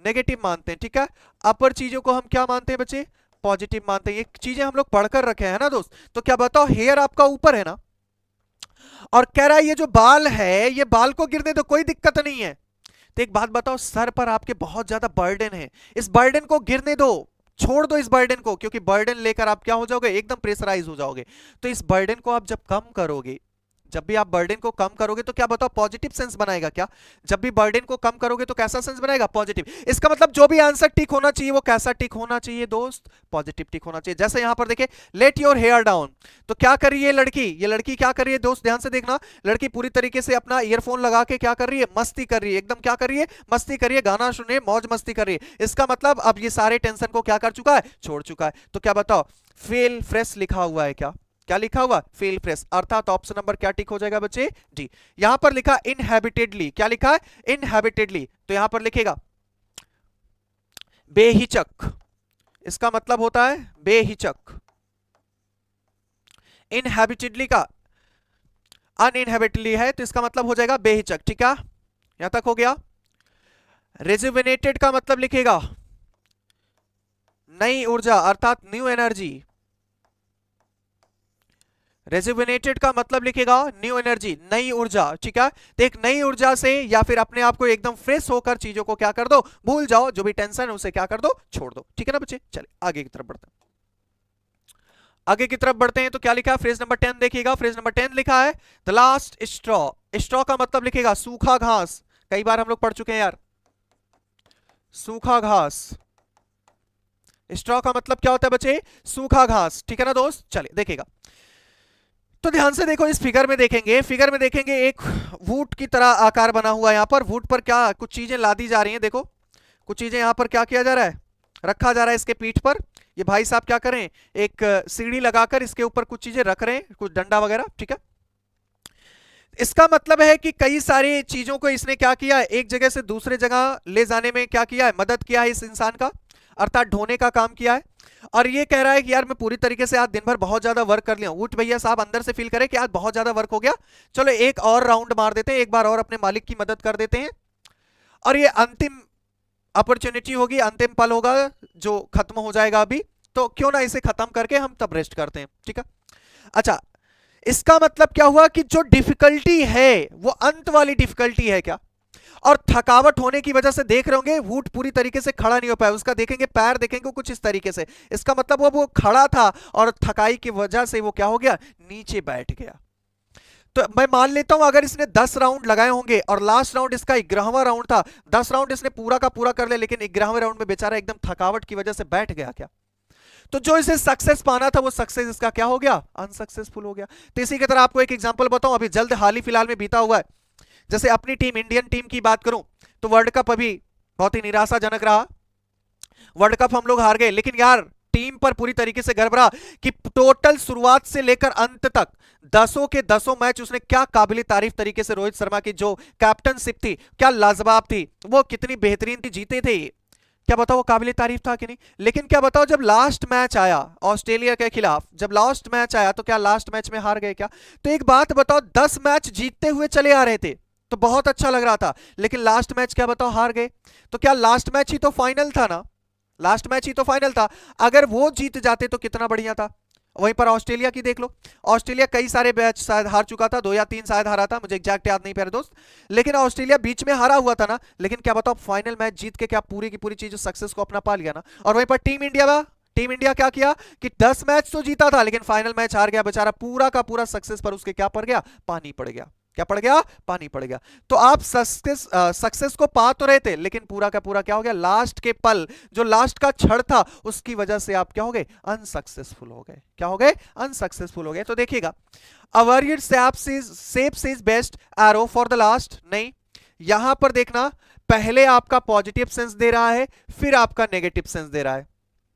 नेगेटिव मानते हैं, ठीक है? अपर चीजों को हम क्या मानते हैं बच्चे? पॉजिटिव मानते हैं। ये चीजें हम लोग पढ़कर रखे हैं ना दोस्त। तो क्या बताओ, हेयर आपका ऊपर है ना, और कह रहा है ये जो बाल है, ये बाल को गिरने दो, कोई दिक्कत नहीं है। तो एक बात बताओ, सर पर आपके बहुत ज्यादा बर्डन है, इस बर्डन को गिरने दो, छोड़ दो इस बर्डन को, क्योंकि बर्डन लेकर आप क्या हो जाओगे? एकदम प्रेशराइज हो जाओगे। तो इस बर्डन को आप जब कम करोगे, जब भी आप बर्डन को कम करोगे, तो क्या बताओ, पॉजिटिव सेंस बनाएगा क्या? जब भी बर्डन को कम करोगे तो कैसा सेंस बनाएगा? पॉजिटिव। इसका मतलब जो भी आंसर टिक होना चाहिए वो कैसा टिक होना चाहिए दोस्त? पॉजिटिव टिक होना चाहिए। जैसे यहां पर देखिए, लेट योर हेयर डाउन, तो क्या कर रही है लड़की? ये लड़की क्या कर रही है दोस्त? ध्यान से देखना, लड़की पूरी तरीके से अपना ईयरफोन लगा के क्या कर रही है? मस्ती कर रही है, एकदम क्या कर रही है? मस्ती कर रही है, गाना सुन रही है, मौज मस्ती कर रही है। इसका मतलब अब ये सारे टेंशन को क्या कर चुका है? छोड़ चुका है। तो क्या बताओ, फील फ्रेश लिखा हुआ है क्या? क्या लिखा हुआ? Feel fresh. अर्थात ऑप्शन नंबर क्या टिक हो जाएगा बच्चे? डी। यहां पर लिखा इनहैबिटेडली, क्या लिखा है? इनहैबिटेडली। तो यहां पर लिखेगा बेहिचक, इसका मतलब होता है बेहिचक। इनहैबिटेडली का अनइनहैबिटेडली है, तो इसका मतलब हो जाएगा बेहिचक, ठीक है? यहां तक हो गया। रेजुवेनेटेड का मतलब लिखेगा नई ऊर्जा, अर्थात न्यू एनर्जी। रेजुवेनेटेड का मतलब लिखेगा न्यू एनर्जी, नई ऊर्जा, ठीक है? तो एक नई ऊर्जा से या फिर अपने आप को एकदम फ्रेश होकर चीजों को क्या कर दो? भूल जाओ, जो भी टेंशन है उसे क्या कर दो? छोड़ दो, ठीक है ना बच्चे? चले आगे की तरफ बढ़ते हैं। आगे की तरफ बढ़ते हैं तो क्या लिखा है? फ्रेज नंबर 10 देखिएगा। फ्रेज नंबर 10 लिखा है द लास्ट स्ट्रॉ। स्ट्रॉ का मतलब लिखेगा सूखा घास। कई बार हम लोग पढ़ चुके हैं यार, सूखा घास। स्ट्रॉ का मतलब क्या होता है बच्चे? सूखा घास, ठीक है ना दोस्त? चलिए देखिएगा, तो ध्यान से देखो, इस फिगर में देखेंगे, फिगर में देखेंगे एक वुड की तरह आकार बना हुआ है। यहां पर वुड पर क्या कुछ चीजें लादी जा रही हैं, देखो कुछ चीजें यहां पर क्या किया जा रहा है, रखा जा रहा है इसके पीठ पर। ये भाई साहब क्या करें, एक सीढ़ी लगाकर इसके ऊपर कुछ चीजें रख रहे हैं, कुछ डंडा वगैरह, ठीक है। इसका मतलब है कि कई सारी चीजों को इसने क्या किया है, एक जगह से दूसरे जगह ले जाने में क्या किया है, मदद किया है इस इंसान का, अर्थात ढोने का काम किया है। और ये कह रहा है कि यार मैं पूरी तरीके से आज दिन भर बहुत ज्यादा वर्क कर लिया हूं। उठ भैया साहब अंदर से फील करे कि आज बहुत ज्यादा वर्क हो गया, चलो एक और राउंड मार देते हैं, एक बार और अपने मालिक की मदद कर देते हैं। और ये अंतिम अपॉर्चुनिटी होगी, अंतिम पल होगा जो खत्म हो जाएगा अभी, तो क्यों ना इसे खत्म करके हम तब रेस्ट करते हैं, ठीक है। अच्छा, इसका मतलब क्या हुआ कि जो डिफिकल्टी है वो अंत वाली डिफिकल्टी है क्या, और थकावट होने की वजह से देख रहे होंगे वुड पूरी तरीके से खड़ा नहीं हो पाया, उसका देखेंगे पैर देखेंगे कुछ इस तरीके से, इसका मतलब वो खड़ा था और थकाई की वजह से वो क्या हो गया, नीचे बैठ गया। तो मैं मान लेता हूं अगर इसने 10 राउंड लगाए होंगे और लास्ट राउंड इसका 11वां राउंड था, 10 राउंड इसने पूरा का पूरा कर लिया, लेकिन 11वें राउंड में बेचारा एकदम थकावट की वजह से बैठ गया क्या, तो जो इसे सक्सेस पाना था वो सक्सेस इसका क्या हो गया, अनसक्सेसफुल हो गया। तो इसी की तरह आपको एक एग्जांपल बताऊं, अभी जल्द हाल ही फिलहाल में बीता हुआ है, जैसे अपनी टीम इंडियन टीम की बात करूं तो वर्ल्ड कप अभी बहुत ही निराशाजनक रहा, वर्ल्ड कप हम लोग हार गए, लेकिन यार टीम पर पूरी तरीके से गर्व रहा कि टोटल शुरुआत से लेकर अंत तक 10 के 10 मैच उसने क्या काबिल तारीफ तरीके से, रोहित शर्मा की जो कैप्टनशिप थी क्या लाजवाब थी, वो कितनी बेहतरीन थी, जीते थे, क्या बताओ वो काबिल तारीफ था कि नहीं। लेकिन क्या बताओ जब लास्ट मैच आया ऑस्ट्रेलिया के खिलाफ, जब लास्ट मैच आया तो क्या लास्ट मैच में हार गए क्या। तो एक बात बताओ, 10 मैच जीतते हुए चले आ रहे थे तो बहुत अच्छा लग रहा था, लेकिन लास्ट मैच क्या बताओ हार गए, तो क्या लास्ट मैच ही तो फाइनल था ना, लास्ट मैच ही तो फाइनल था, अगर वो जीत जाते तो कितना बढ़िया था। वहीं पर ऑस्ट्रेलिया की देख लो, ऑस्ट्रेलिया कई सारे मैच शायद हार चुका था, 2 या 3 शायद हारा था, मुझे एग्जैक्ट याद नहीं प्यारे दोस्त, लेकिन ऑस्ट्रेलिया बीच में हारा हुआ था ना, लेकिन क्या बताओ फाइनल मैच जीत के क्या पूरी की पूरी चीज सक्सेस को अपना पा लिया ना। और वहीं पर टीम इंडिया क्या किया कि 10 मैच तो जीता था लेकिन फाइनल मैच हार गया, बेचारा पूरा का पूरा सक्सेस पर उसके क्या पड़ गया, पानी पड़ गया, क्या पड़ गया, पानी पड़ गया। तो आप सक्सेस को पा तो रहे थे, लेकिन पूरा का पूरा क्या हो गया, लास्ट के पल जो लास्ट का क्षण था उसकी वजह से आप क्या हो गए, अनसक्सेसफुल हो गए, क्या हो गए, अनसक्सेसफुल हो गए। तो देखिएगा, award shapes is best arrow for the last, नहीं, यहां पर देखना पहले आपका पॉजिटिव सेंस दे रहा है फिर आपका नेगेटिव सेंस दे रहा है,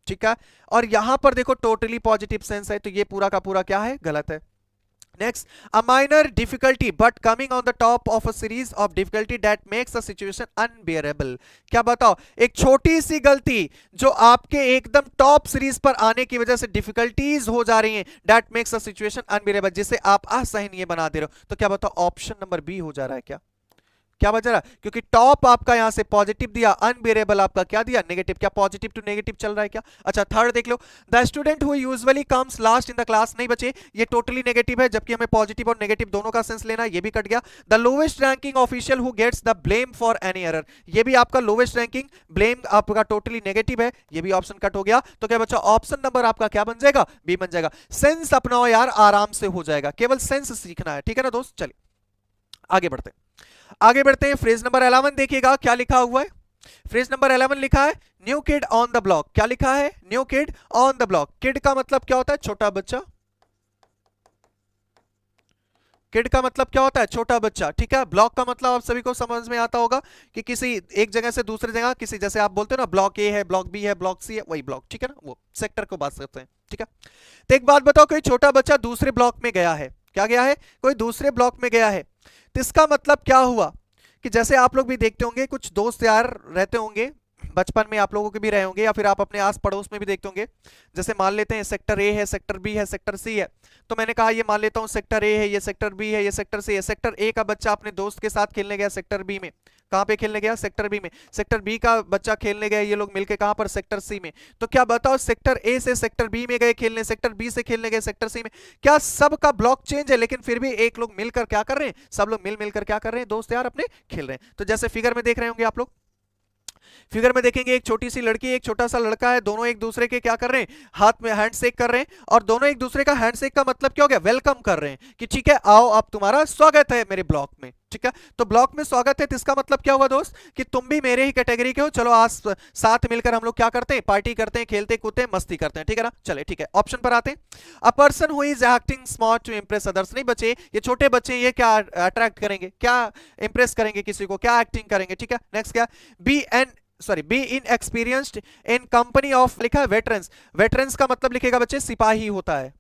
ठीक है, और यहां पर देखो टोटली पॉजिटिव सेंस है, तो ये पूरा का पूरा क्या है, गलत है। Next, a minor difficulty but coming on the top of a series of difficulty that makes a situation unbearable. क्या बताओ, एक छोटी सी गलती जो आपके एकदम टॉप सीरीज पर आने की वजह से डिफिकल्टीज हो जा रही हैं, that makes a situation unbearable, जिसे आप असहनीय बना दे रहे हो, तो क्या बताओ ऑप्शन नंबर बी हो जा रहा है क्या, क्या बच रहा, क्योंकि टॉप आपका यहां से पॉजिटिव दिया, अनबेरेबल आपका क्या दिया, नेगेटिव, क्या पॉजिटिव टू नेगेटिव चल रहा है क्या। अच्छा थर्ड देख लो, the student who usually comes last in the class, नहीं बचे, ये टोटली नेगेटिव है, जबकि हमें पॉजिटिव और नेगेटिव दोनों का सेंस लेना है, ये भी कट गया। The lowest ranking official who gets the blame for any error, ये भी आपका लोवेस्ट रैंकिंग, ब्लेम आपका टोटली नेगेटिव है, ये भी ऑप्शन कट हो गया। तो क्या बच्चा ऑप्शन नंबर आपका क्या बन जाएगा, बी बन जाएगा। सेंस अपनाओ यार, आराम से हो जाएगा, केवल सेंस सीखना है, ठीक है ना दोस्त। चलिए आगे बढ़ते हैं, आगे बढ़ते हैं। फ्रेज नंबर 11 देखिएगा क्या लिखा हुआ है, फ्रेज नंबर 11 लिखा है new kid on the block, क्या लिखा है, new kid on the block. Kid का मतलब क्या होता है, छोटा बच्चा, किड का मतलब क्या होता है, छोटा बच्चा, ठीक है। ब्लॉक का मतलब आप सभी को समझ में आता होगा कि किसी एक जगह से दूसरी जगह, किसी जैसे आप बोलते हो ना ब्लॉक ए है, ब्लॉक बी है, ब्लॉक सी है, वही ब्लॉक, ठीक है ना, वो सेक्टर को बात करते हैं, ठीक है। तो एक बात बताओ, कोई छोटा बच्चा दूसरे ब्लॉक में गया है, क्या गया है, कोई दूसरे ब्लॉक में गया है, तो इसका मतलब क्या हुआ कि जैसे आप लोग भी देखते होंगे कुछ दोस्त यार रहते होंगे, बचपन में आप लोगों के भी रहे होंगे या फिर आप अपने आस पड़ोस में भी देखते होंगे, जैसे मान लेते हैं सेक्टर ए है, सेक्टर बी है, सेक्टर सी है, तो मैंने कहा ये मान लेता हूं सेक्टर ए है, ये सेक्टर बी है, ये सेक्टर सी है। सेक्टर ए का बच्चा अपने दोस्त के साथ खेलने गया सेक्टर बी में, कहां पे खेलने गया, सेक्टर बी में। सेक्टर बी का बच्चा खेलने गया, ये लोग मिलके कहां पर, सेक्टर सी में। तो क्या बताओ सेक्टर ए से सेक्टर बी में गए खेलने, सेक्टर बी से खेलने गए सेक्टर सी में, क्या सबका ब्लॉक चेंज है, लेकिन फिर भी एक लोग मिलकर क्या कर रहे हैं, सब लोग मिलकर क्या कर रहे हैं, दोस्त यार अपने खेल रहे हैं। तो जैसे फिगर में देख रहे होंगे आप लोग, फिगर में देखेंगे एक छोटी सी लड़की एक छोटा सा लड़का है, दोनों एक दूसरे के क्या कर रहे हैं, हाथ में हैंडशेक कर रहे हैं, और दोनों एक दूसरे का हैंडशेक का मतलब क्या हो गया, वेलकम कर रहे हैं कि ठीक है आओ अब तुम्हारा स्वागत है मेरे ब्लॉक में, ठीक है। तो ब्लॉक में स्वागत है, तो इसका मतलब क्या हुआ दोस्त कि तुम भी मेरे ही कैटेगरी के हो, चलो आज साथ मिलकर हम लोग क्या करते हैं, पार्टी करते हैं, खेलते कूदते हैं, मस्ती करते हैं, ठीक है ना। चले ठीक है, ऑप्शन पर आते हैं। A person who is acting smart to impress others, नहीं बचे, ये छोटे बच्चे ये क्या अट्रैक्ट करेंगे, क्या इंप्रेस करेंगे किसी को, क्या एक्टिंग करेंगे, ठीक है। नेक्स्ट क्या, be an sorry be in experienced in company of, लिखा है वेटरन्स। वेटरन्स का मतलब लिखेगा बच्चे सिपाही होता है,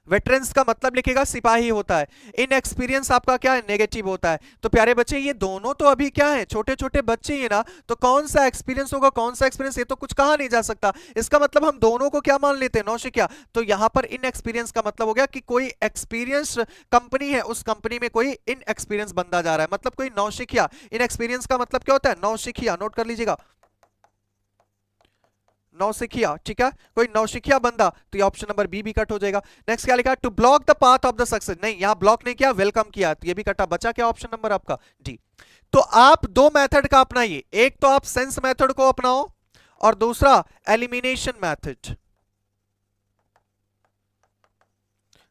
वेटरन्स का मतलब लिखेगा सिपाही होता है। इन एक्सपीरियंस आपका क्या है, नेगेटिव होता है। तो प्यारे बच्चे ये दोनों तो अभी क्या है, छोटे छोटे बच्चे ही ना, तो कौन सा एक्सपीरियंस होगा कौन सा एक्सपीरियंस, ये तो कुछ कहा नहीं जा सकता। इसका मतलब हम दोनों को क्या मान लेते हैं, नौसिखिया। तो यहां पर इन एक्सपीरियंस का मतलब हो गया कि कोई एक्सपीरियंस कंपनी है, उस कंपनी में कोई इन एक्सपीरियंस बंदा जा रहा है, मतलब कोई नौसिखिया। इन एक्सपीरियंस का मतलब क्या होता है, नौसिखिया, नोट कर लीजिएगा, नौसिखिया, ठीक है, कोई नौसिखिया बंदा। तो ये ऑप्शन नंबर बी भी कट हो जाएगा। नेक्स्ट क्या लिखा, to block the path of the success, नहीं यहां ब्लॉक नहीं किया, वेलकम किया, तो ये भी कटा, बचा क्या ऑप्शन नंबर आपका डी। तो आप दो मेथड का अपनाइए, एक तो आप सेंस मेथड को अपनाओ और दूसरा एलिमिनेशन मेथड।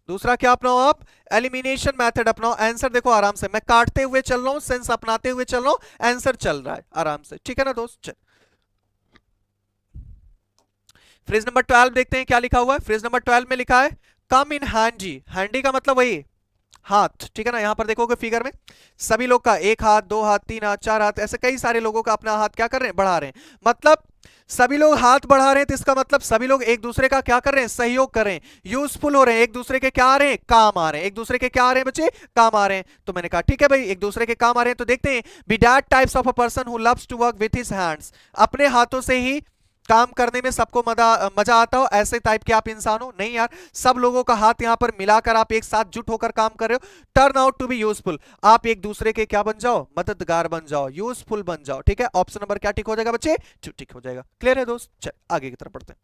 दूसरा क्या अपनाओ आप, एलिमिनेशन मेथड अपनाओ। आंसर देखो आराम से, मैं काटते हुए चल रहा हूं, सेंस अपनाते हुए चल रहा हूं, आंसर चल रहा है आराम से, ठीक है ना दोस्त। चल फ्रेज नंबर 12 देखते हैं क्या लिखा हुआ है। फ्रेज नंबर 12 में लिखा है कम इन हैंडी, हैंडी का मतलब वही हाथ, ठीक है ना। यहां पर देखोगे फिगर में सभी लोग का एक हाथ, दो हाथ, तीन हाथ, चार हाथ, ऐसे कई सारे लोगों का अपना हाथ क्या कर रहे हैं, बढ़ा रहे हैं। मतलब सभी लोग हाथ बढ़ा रहे हैं, तो इसका मतलब सभी लोग एक दूसरे का क्या कर रहे हैं, सहयोग कर रहे हैं, यूजफुल हो रहे हैं, एक दूसरे के क्या आ रहे हैं, काम आ रहे हैं, एक दूसरे के क्या आ रहे हैं बच्चे, काम आ रहे हैं। तो मैंने कहा ठीक है भाई, एक दूसरे के काम आ रहे हैं। तो देखते हैं, be that types of a person who loves to work with his hands, अपने हाथों से ही काम करने में सबको मजा आता हो, ऐसे टाइप के आप इंसान हो। नहीं यार, सब लोगों का हाथ यहां पर मिलाकर आप एक साथ जुट होकर काम कर रहे हो। Turn out to be useful, आप एक दूसरे के क्या बन जाओ, मददगार बन जाओ, यूजफुल बन जाओ, ठीक है। ऑप्शन नंबर क्या टिक हो जाएगा बच्चे, टिक हो जाएगा। क्लियर है दोस्त, चल आगे की तरफ बढ़ते हैं,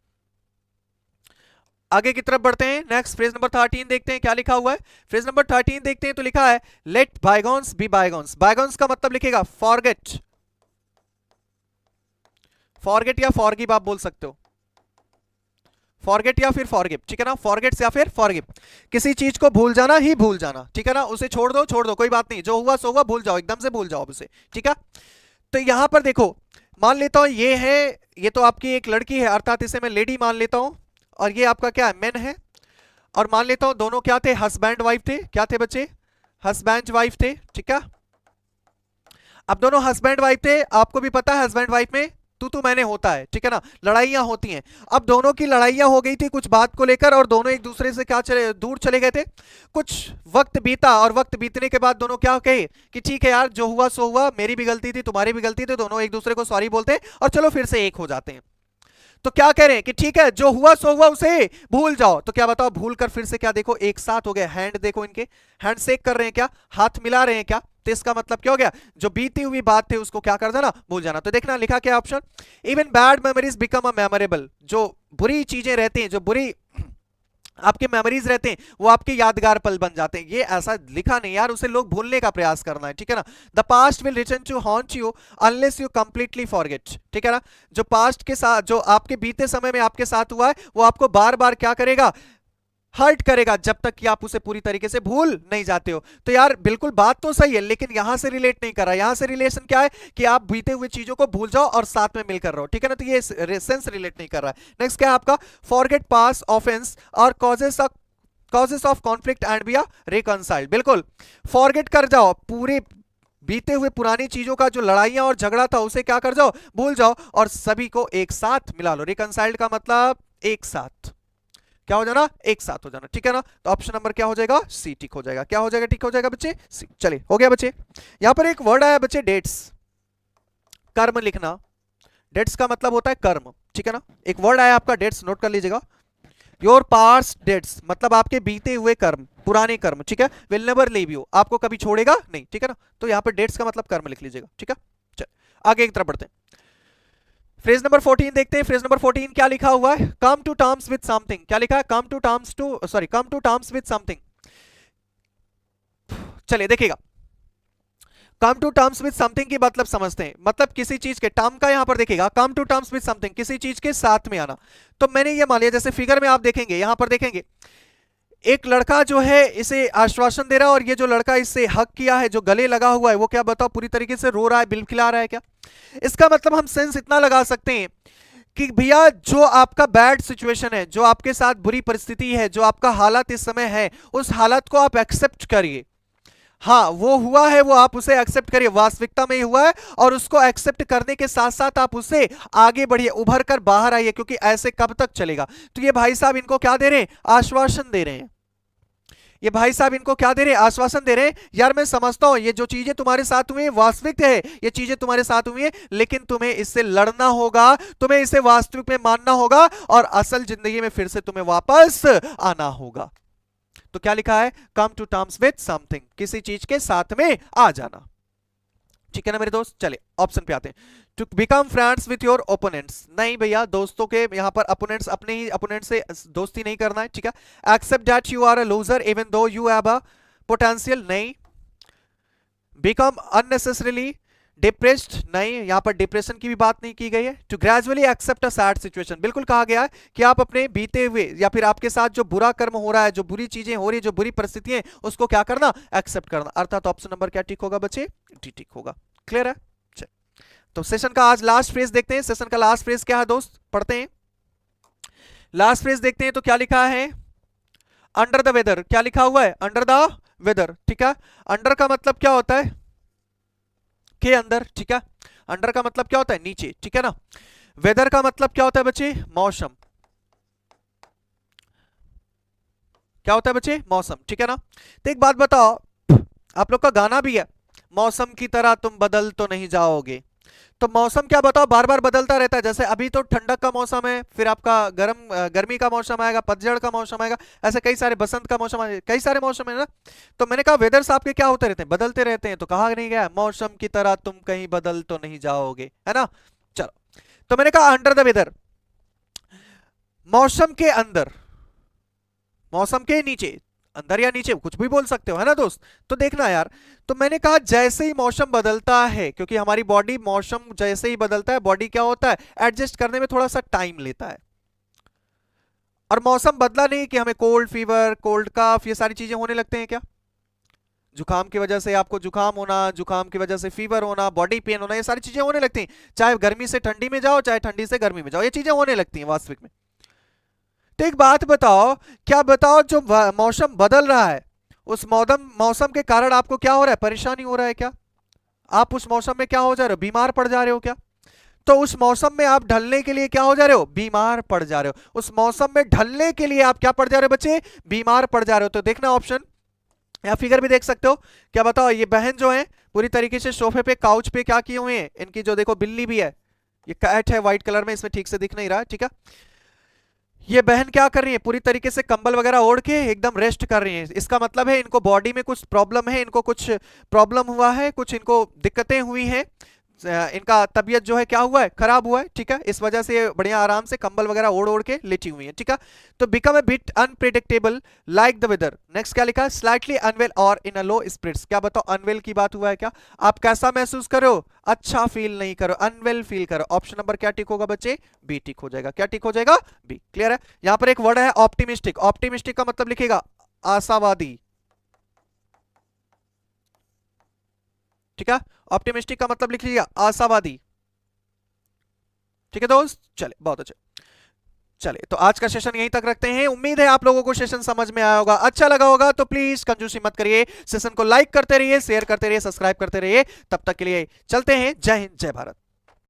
आगे की तरफ बढ़ते हैं। नेक्स्ट फ्रेज नंबर 13 देखते हैं क्या लिखा हुआ है। फ्रेज नंबर 13 देखते हैं तो लिखा है let bygones be bygones. Bygones का मतलब लिखेगा फॉरगेट, फॉरगेट या फॉरगिव आप बोल सकते हो, फॉरगेट या फिर फॉरगिव, ठीक है ना, फॉरगेट्स या फिर फॉरगिव, किसी चीज को भूल जाना ही भूल जाना, ठीक है ना, उसे छोड़ दो, छोड़ दो, कोई बात नहीं, जो हुआ सो हुआ, भूल जाओ, एकदम से भूल जाओ उसे, ठीक है। तो यहां पर देखो, मान लेता हूं ये है, ये तो आपकी एक लड़की है, अर्थात इसे मैं लेडी मान लेता हूं, और ये आपका क्या है, मैन है, और मान लेता हूं दोनों क्या थे, हस्बैंड वाइफ थे, क्या थे बच्चे, हस्बैंड वाइफ थे, ठीक है। अब दोनों हस्बैंड वाइफ थे, आपको भी पता है हस्बैंड वाइफ में तू मैंने होता है, ठीक है ना, लड़ाइयां होती हैं। अब दोनों की लड़ाइयां हो गई थी कुछ बात को लेकर, और दोनों एक दूसरे से क्या चले, दूर चले गए थे। कुछ वक्त बीता, और वक्त बीतने के बाद दोनों क्या कहे कि ठीक है यार, जो हुआ सो हुआ, मेरी भी गलती थी, तुम्हारी भी गलती थी, दोनों एक दूसरे को सॉरी बोलते हैं और चलो फिर से एक हो जाते हैं। तो क्या कह रहे हैं कि ठीक है, जो हुआ सो हुआ उसे भूल जाओ। तो क्या बताओ, भूल कर फिर से क्या, देखो एक साथ हो गए, हैंड देखो इनके, हैंड शेक कर रहे हैं, क्या हाथ मिला रहे हैं क्या। तो इसका मतलब क्या हो गया, जो बीती हुई बात थी उसको क्या कर देना, भूल जाना। तो देखना लिखा क्या option, even bad memories become a memorable, जो बुरी चीजें रहती हैं, जो बुरी आपके मेमोरीज रहते हैं, वो आपके यादगार पल बन जाते हैं। ये ऐसा लिखा नहीं यार, उसे लोग भूलने का प्रयास करना है, ठीक है ना। The past will return to haunt you unless you completely forget, ठीक है ना। जो पास्ट के साथ, जो आपके बीते समय में आपके साथ हुआ है, वो आपको बार बार क्या करेगा, हर्ट करेगा, जब तक कि आप उसे पूरी तरीके से भूल नहीं जाते हो। तो यार बिल्कुल बात तो सही है, लेकिन यहां से रिलेट नहीं कर रहा। यहां से रिलेशन क्या है कि आप बीते हुए चीजों को भूल जाओ और साथ में मिलकर रहो, ठीक है ना। तो ये सेंस रिलेट नहीं कर रहा है। नेक्स्ट क्या है आपका, फॉरगेट पास ऑफेंस और causes of conflict and be reconciled. बिल्कुल फॉरगेट कर जाओ, पूरे बीते हुए पुरानी चीजों का जो लड़ाइयां और झगड़ा था उसे क्या कर जाओ, भूल जाओ, और सभी को एक साथ मिला लो। रिकंसाइल्ड का मतलब एक साथ क्या हो जाना, एक साथ हो जाना, ठीक है ना। तो ऑप्शन नंबर क्या हो जाएगा, सी टिक हो जाएगा। क्या हो जाएगा, टिक हो जाएगा बच्चे, सी। चलिए हो गया बच्चे। यहां पर एक वर्ड आया बच्चे, डेट्स, कर्म लिखना। डेट्स का मतलब होता है कर्म, ठीक है ना। एक वर्ड आया आपका डेट्स, नोट कर लीजिएगा। योर पास्ट डेट्स मतलब आपके बीते हुए कर्म, पुराने कर्म, ठीक है। विल नेवर लीव यू, आपको कभी छोड़ेगा नहीं, ठीक है ना। तो यहां पर डेट्स का मतलब कर्म लिख लीजिएगा, ठीक है। चल आगे एक तरफ बढ़ते हैं। फ्रेज नंबर 14 देखते हैं। फ्रेज नंबर 14 क्या लिखा हुआ है, come to terms with something. क्या लिखा है, come to terms with something. चलिए देखिएगा, come to terms with something की मतलब समझते हैं। मतलब किसी चीज के, टर्म का यहां पर देखिएगा, come to terms with something, किसी चीज के साथ में आना। तो मैंने ये मान लिया, जैसे फिगर में आप देखेंगे, यहां पर देखेंगे एक लड़का जो है इसे आश्वासन दे रहा है, और ये जो लड़का इससे हक किया है, जो गले लगा हुआ है, वो क्या बताओ पूरी तरीके से रो रहा है, बिलखिला रहा है क्या। इसका मतलब हम सेंस इतना लगा सकते हैं कि भैया जो आपका बैड सिचुएशन है, जो आपके साथ बुरी परिस्थिति है, जो आपका हालत इस समय है, उस हालत को आप एक्सेप्ट करिए। हाँ वो हुआ है, वो आप उसे एक्सेप्ट करिए, वास्तविकता में ही हुआ है, और उसको एक्सेप्ट करने के साथ साथ आप उससे आगे बढ़िए, उभर कर बाहर आइए, क्योंकि ऐसे कब तक चलेगा। तो ये भाई साहब इनको क्या दे रहे हैं, आश्वासन दे रहे हैं। ये भाई साहब इनको क्या दे रहे हैं, आश्वासन दे रहे हैं, यार मैं समझता हूं ये जो चीजें तुम्हारे साथ हुई है वास्तविक है, ये चीजें तुम्हारे साथ हुई है, लेकिन तुम्हें इससे लड़ना होगा, तुम्हें इसे वास्तविक में मानना होगा, और असल जिंदगी में फिर से तुम्हें वापस आना होगा। तो क्या लिखा है, come to terms with something, किसी चीज के साथ में आ जाना। ठीक है ना मेरे दोस्त, चलिए ऑप्शन पे आते हैं। To become friends with your opponents, नहीं भैया दोस्तों के यहां पर अपोनेंट्स, अपने ही अपोनेंट से दोस्ती नहीं करना है, ठीक है। Accept that you are a loser even though you have a potential, नहीं। बिकम अननेसेसरीली डिप्रेस्ड, नहीं, यहां पर डिप्रेशन की भी बात नहीं की गई है। To gradually accept a sad situation, बिल्कुल कहा गया है कि आप अपने बीते हुए या फिर आपके साथ जो बुरा कर्म हो रहा है, जो बुरी चीजें हो रही है, जो बुरी परिस्थितियां, उसको क्या करना, एक्सेप्ट करना। अर्थात ऑप्शन नंबर क्या ठीक होगा बच्चे, डी ठीक होगा। क्लियर है। तो सेशन का आज लास्ट फ्रेज देखते हैं, सेशन का लास्ट फ्रेज क्या है दोस्त, पढ़ते हैं। लास्ट फ्रेज देखते हैं तो क्या लिखा है, अंडर द वेदर, क्या लिखा हुआ है, अंडर द वेदर, ठीक है। अंडर का मतलब क्या होता है, के अंदर, ठीक है। अंडर का मतलब क्या होता है, नीचे, ठीक है ना। वेदर का मतलब क्या होता है बच्चे, मौसम, क्या होता है बच्चे, मौसम, ठीक है ना। तो एक बात बताओ, आप लोग का गाना भी है, मौसम की तरह तुम बदल तो नहीं जाओगे। तो मौसम क्या बताओ, बार बार बदलता रहता है, जैसे अभी तो ठंडक का मौसम है, फिर आपका गर्मी का मौसम आएगा, पतझड़ का मौसम आएगा, ऐसे कई सारे, बसंत का मौसम आएगा, कई सारे मौसम है ना। तो मैंने कहा वेदर्स आपके क्या होते रहते हैं, बदलते रहते हैं, तो कहा नहीं गया मौसम की तरह तुम कहीं बदल तो नहीं जाओगे, है ना। चलो, तो मैंने कहा अंडर द वेदर, मौसम के अंदर, मौसम के नीचे, अंदर या नीचे कुछ भी बोल सकते हो, है ना दोस्त। तो देखना यार, तो मैंने कहा जैसे ही मौसम बदलता है, क्योंकि हमारी बॉडी मौसम जैसे ही बदलता है, बॉडी क्या होता है, एडजस्ट करने में थोड़ा सा टाइम लेता है। और मौसम बदला नहीं कि हमें कोल्ड फीवर, कोल्ड कफ, ये सारी चीजें होने लगते हैं क्या। जुकाम की वजह से आपको जुकाम होना, जुकाम की वजह से फीवर होना, बॉडी पेन होना, ये सारी चीजें होने लगती हैं, चाहे गर्मी से ठंडी में जाओ, चाहे ठंडी से गर्मी में जाओ, ये चीजें होने लगती हैं वास्तविक में। तो एक बात बताओ, क्या बताओ, जो मौसम बदल रहा है, उस मौसम के कारण आपको क्या हो रहा है, परेशानी हो रहा है क्या, आप उस मौसम में क्या हो जा रहे हो, बीमार पड़ जा रहे हो क्या। तो उस मौसम में आप ढलने के लिए क्या हो जा रहे हो, बीमार पड़ जा रहे हो, उस मौसम में ढलने के लिए आप क्या पड़ जा रहे हो बच्चे, बीमार पड़ जा रहे हो। तो देखना ऑप्शन, या फिगर भी देख सकते हो। क्या बताओ, ये बहन जो है पूरी तरीके से सोफे पे, काउच पे क्या किए हुए हैं, इनकी जो देखो बिल्ली भी है, ये कैट है व्हाइट कलर में, इसमें ठीक से दिख नहीं रहा है, ठीक है। ये बहन क्या कर रही है, पूरी तरीके से कंबल वगैरह ओढ़ के एकदम रेस्ट कर रही है। इसका मतलब है इनको बॉडी में कुछ प्रॉब्लम है, इनको कुछ प्रॉब्लम हुआ है, कुछ इनको दिक्कतें हुई हैं, इनका तबीयत जो है क्या हुआ है, खराब हुआ है, ठीक है। इस वजह से ये बढ़िया आराम से कंबल वगैरह ओढ़ ओढ़ के लेटी हुई है, ठीक है। तो become a bit unpredictable like the weather. Next क्या लिखा है, स्लाइटली अनवेल और इन अ लो स्पिरिट्स। क्या बताओ, अनवेल की बात हुआ है क्या, आप कैसा महसूस करो, अच्छा फील नहीं करो, अनवेल फील करो। ऑप्शन नंबर क्या टिक होगा बच्चे, बी टिक हो जाएगा। क्या टिक हो जाएगा, बी। क्लियर है। यहां पर एक वर्ड है ऑप्टिमिस्टिक, ऑप्टिमिस्टिक का मतलब लिखेगा आशावादी, ठीक है। ऑप्टिमिस्टिक का मतलब लिख लीजिए आशावादी, ठीक है दोस्त। चले, बहुत अच्छे। चले, तो आज का सेशन यहीं तक रखते हैं। उम्मीद है आप लोगों को सेशन समझ में आया होगा, अच्छा लगा होगा। तो प्लीज कंजूसी मत करिए, सेशन को लाइक करते रहिए, शेयर करते रहिए, सब्सक्राइब करते रहिए। तब तक के लिए चलते हैं, जय हिंद, जय भारत।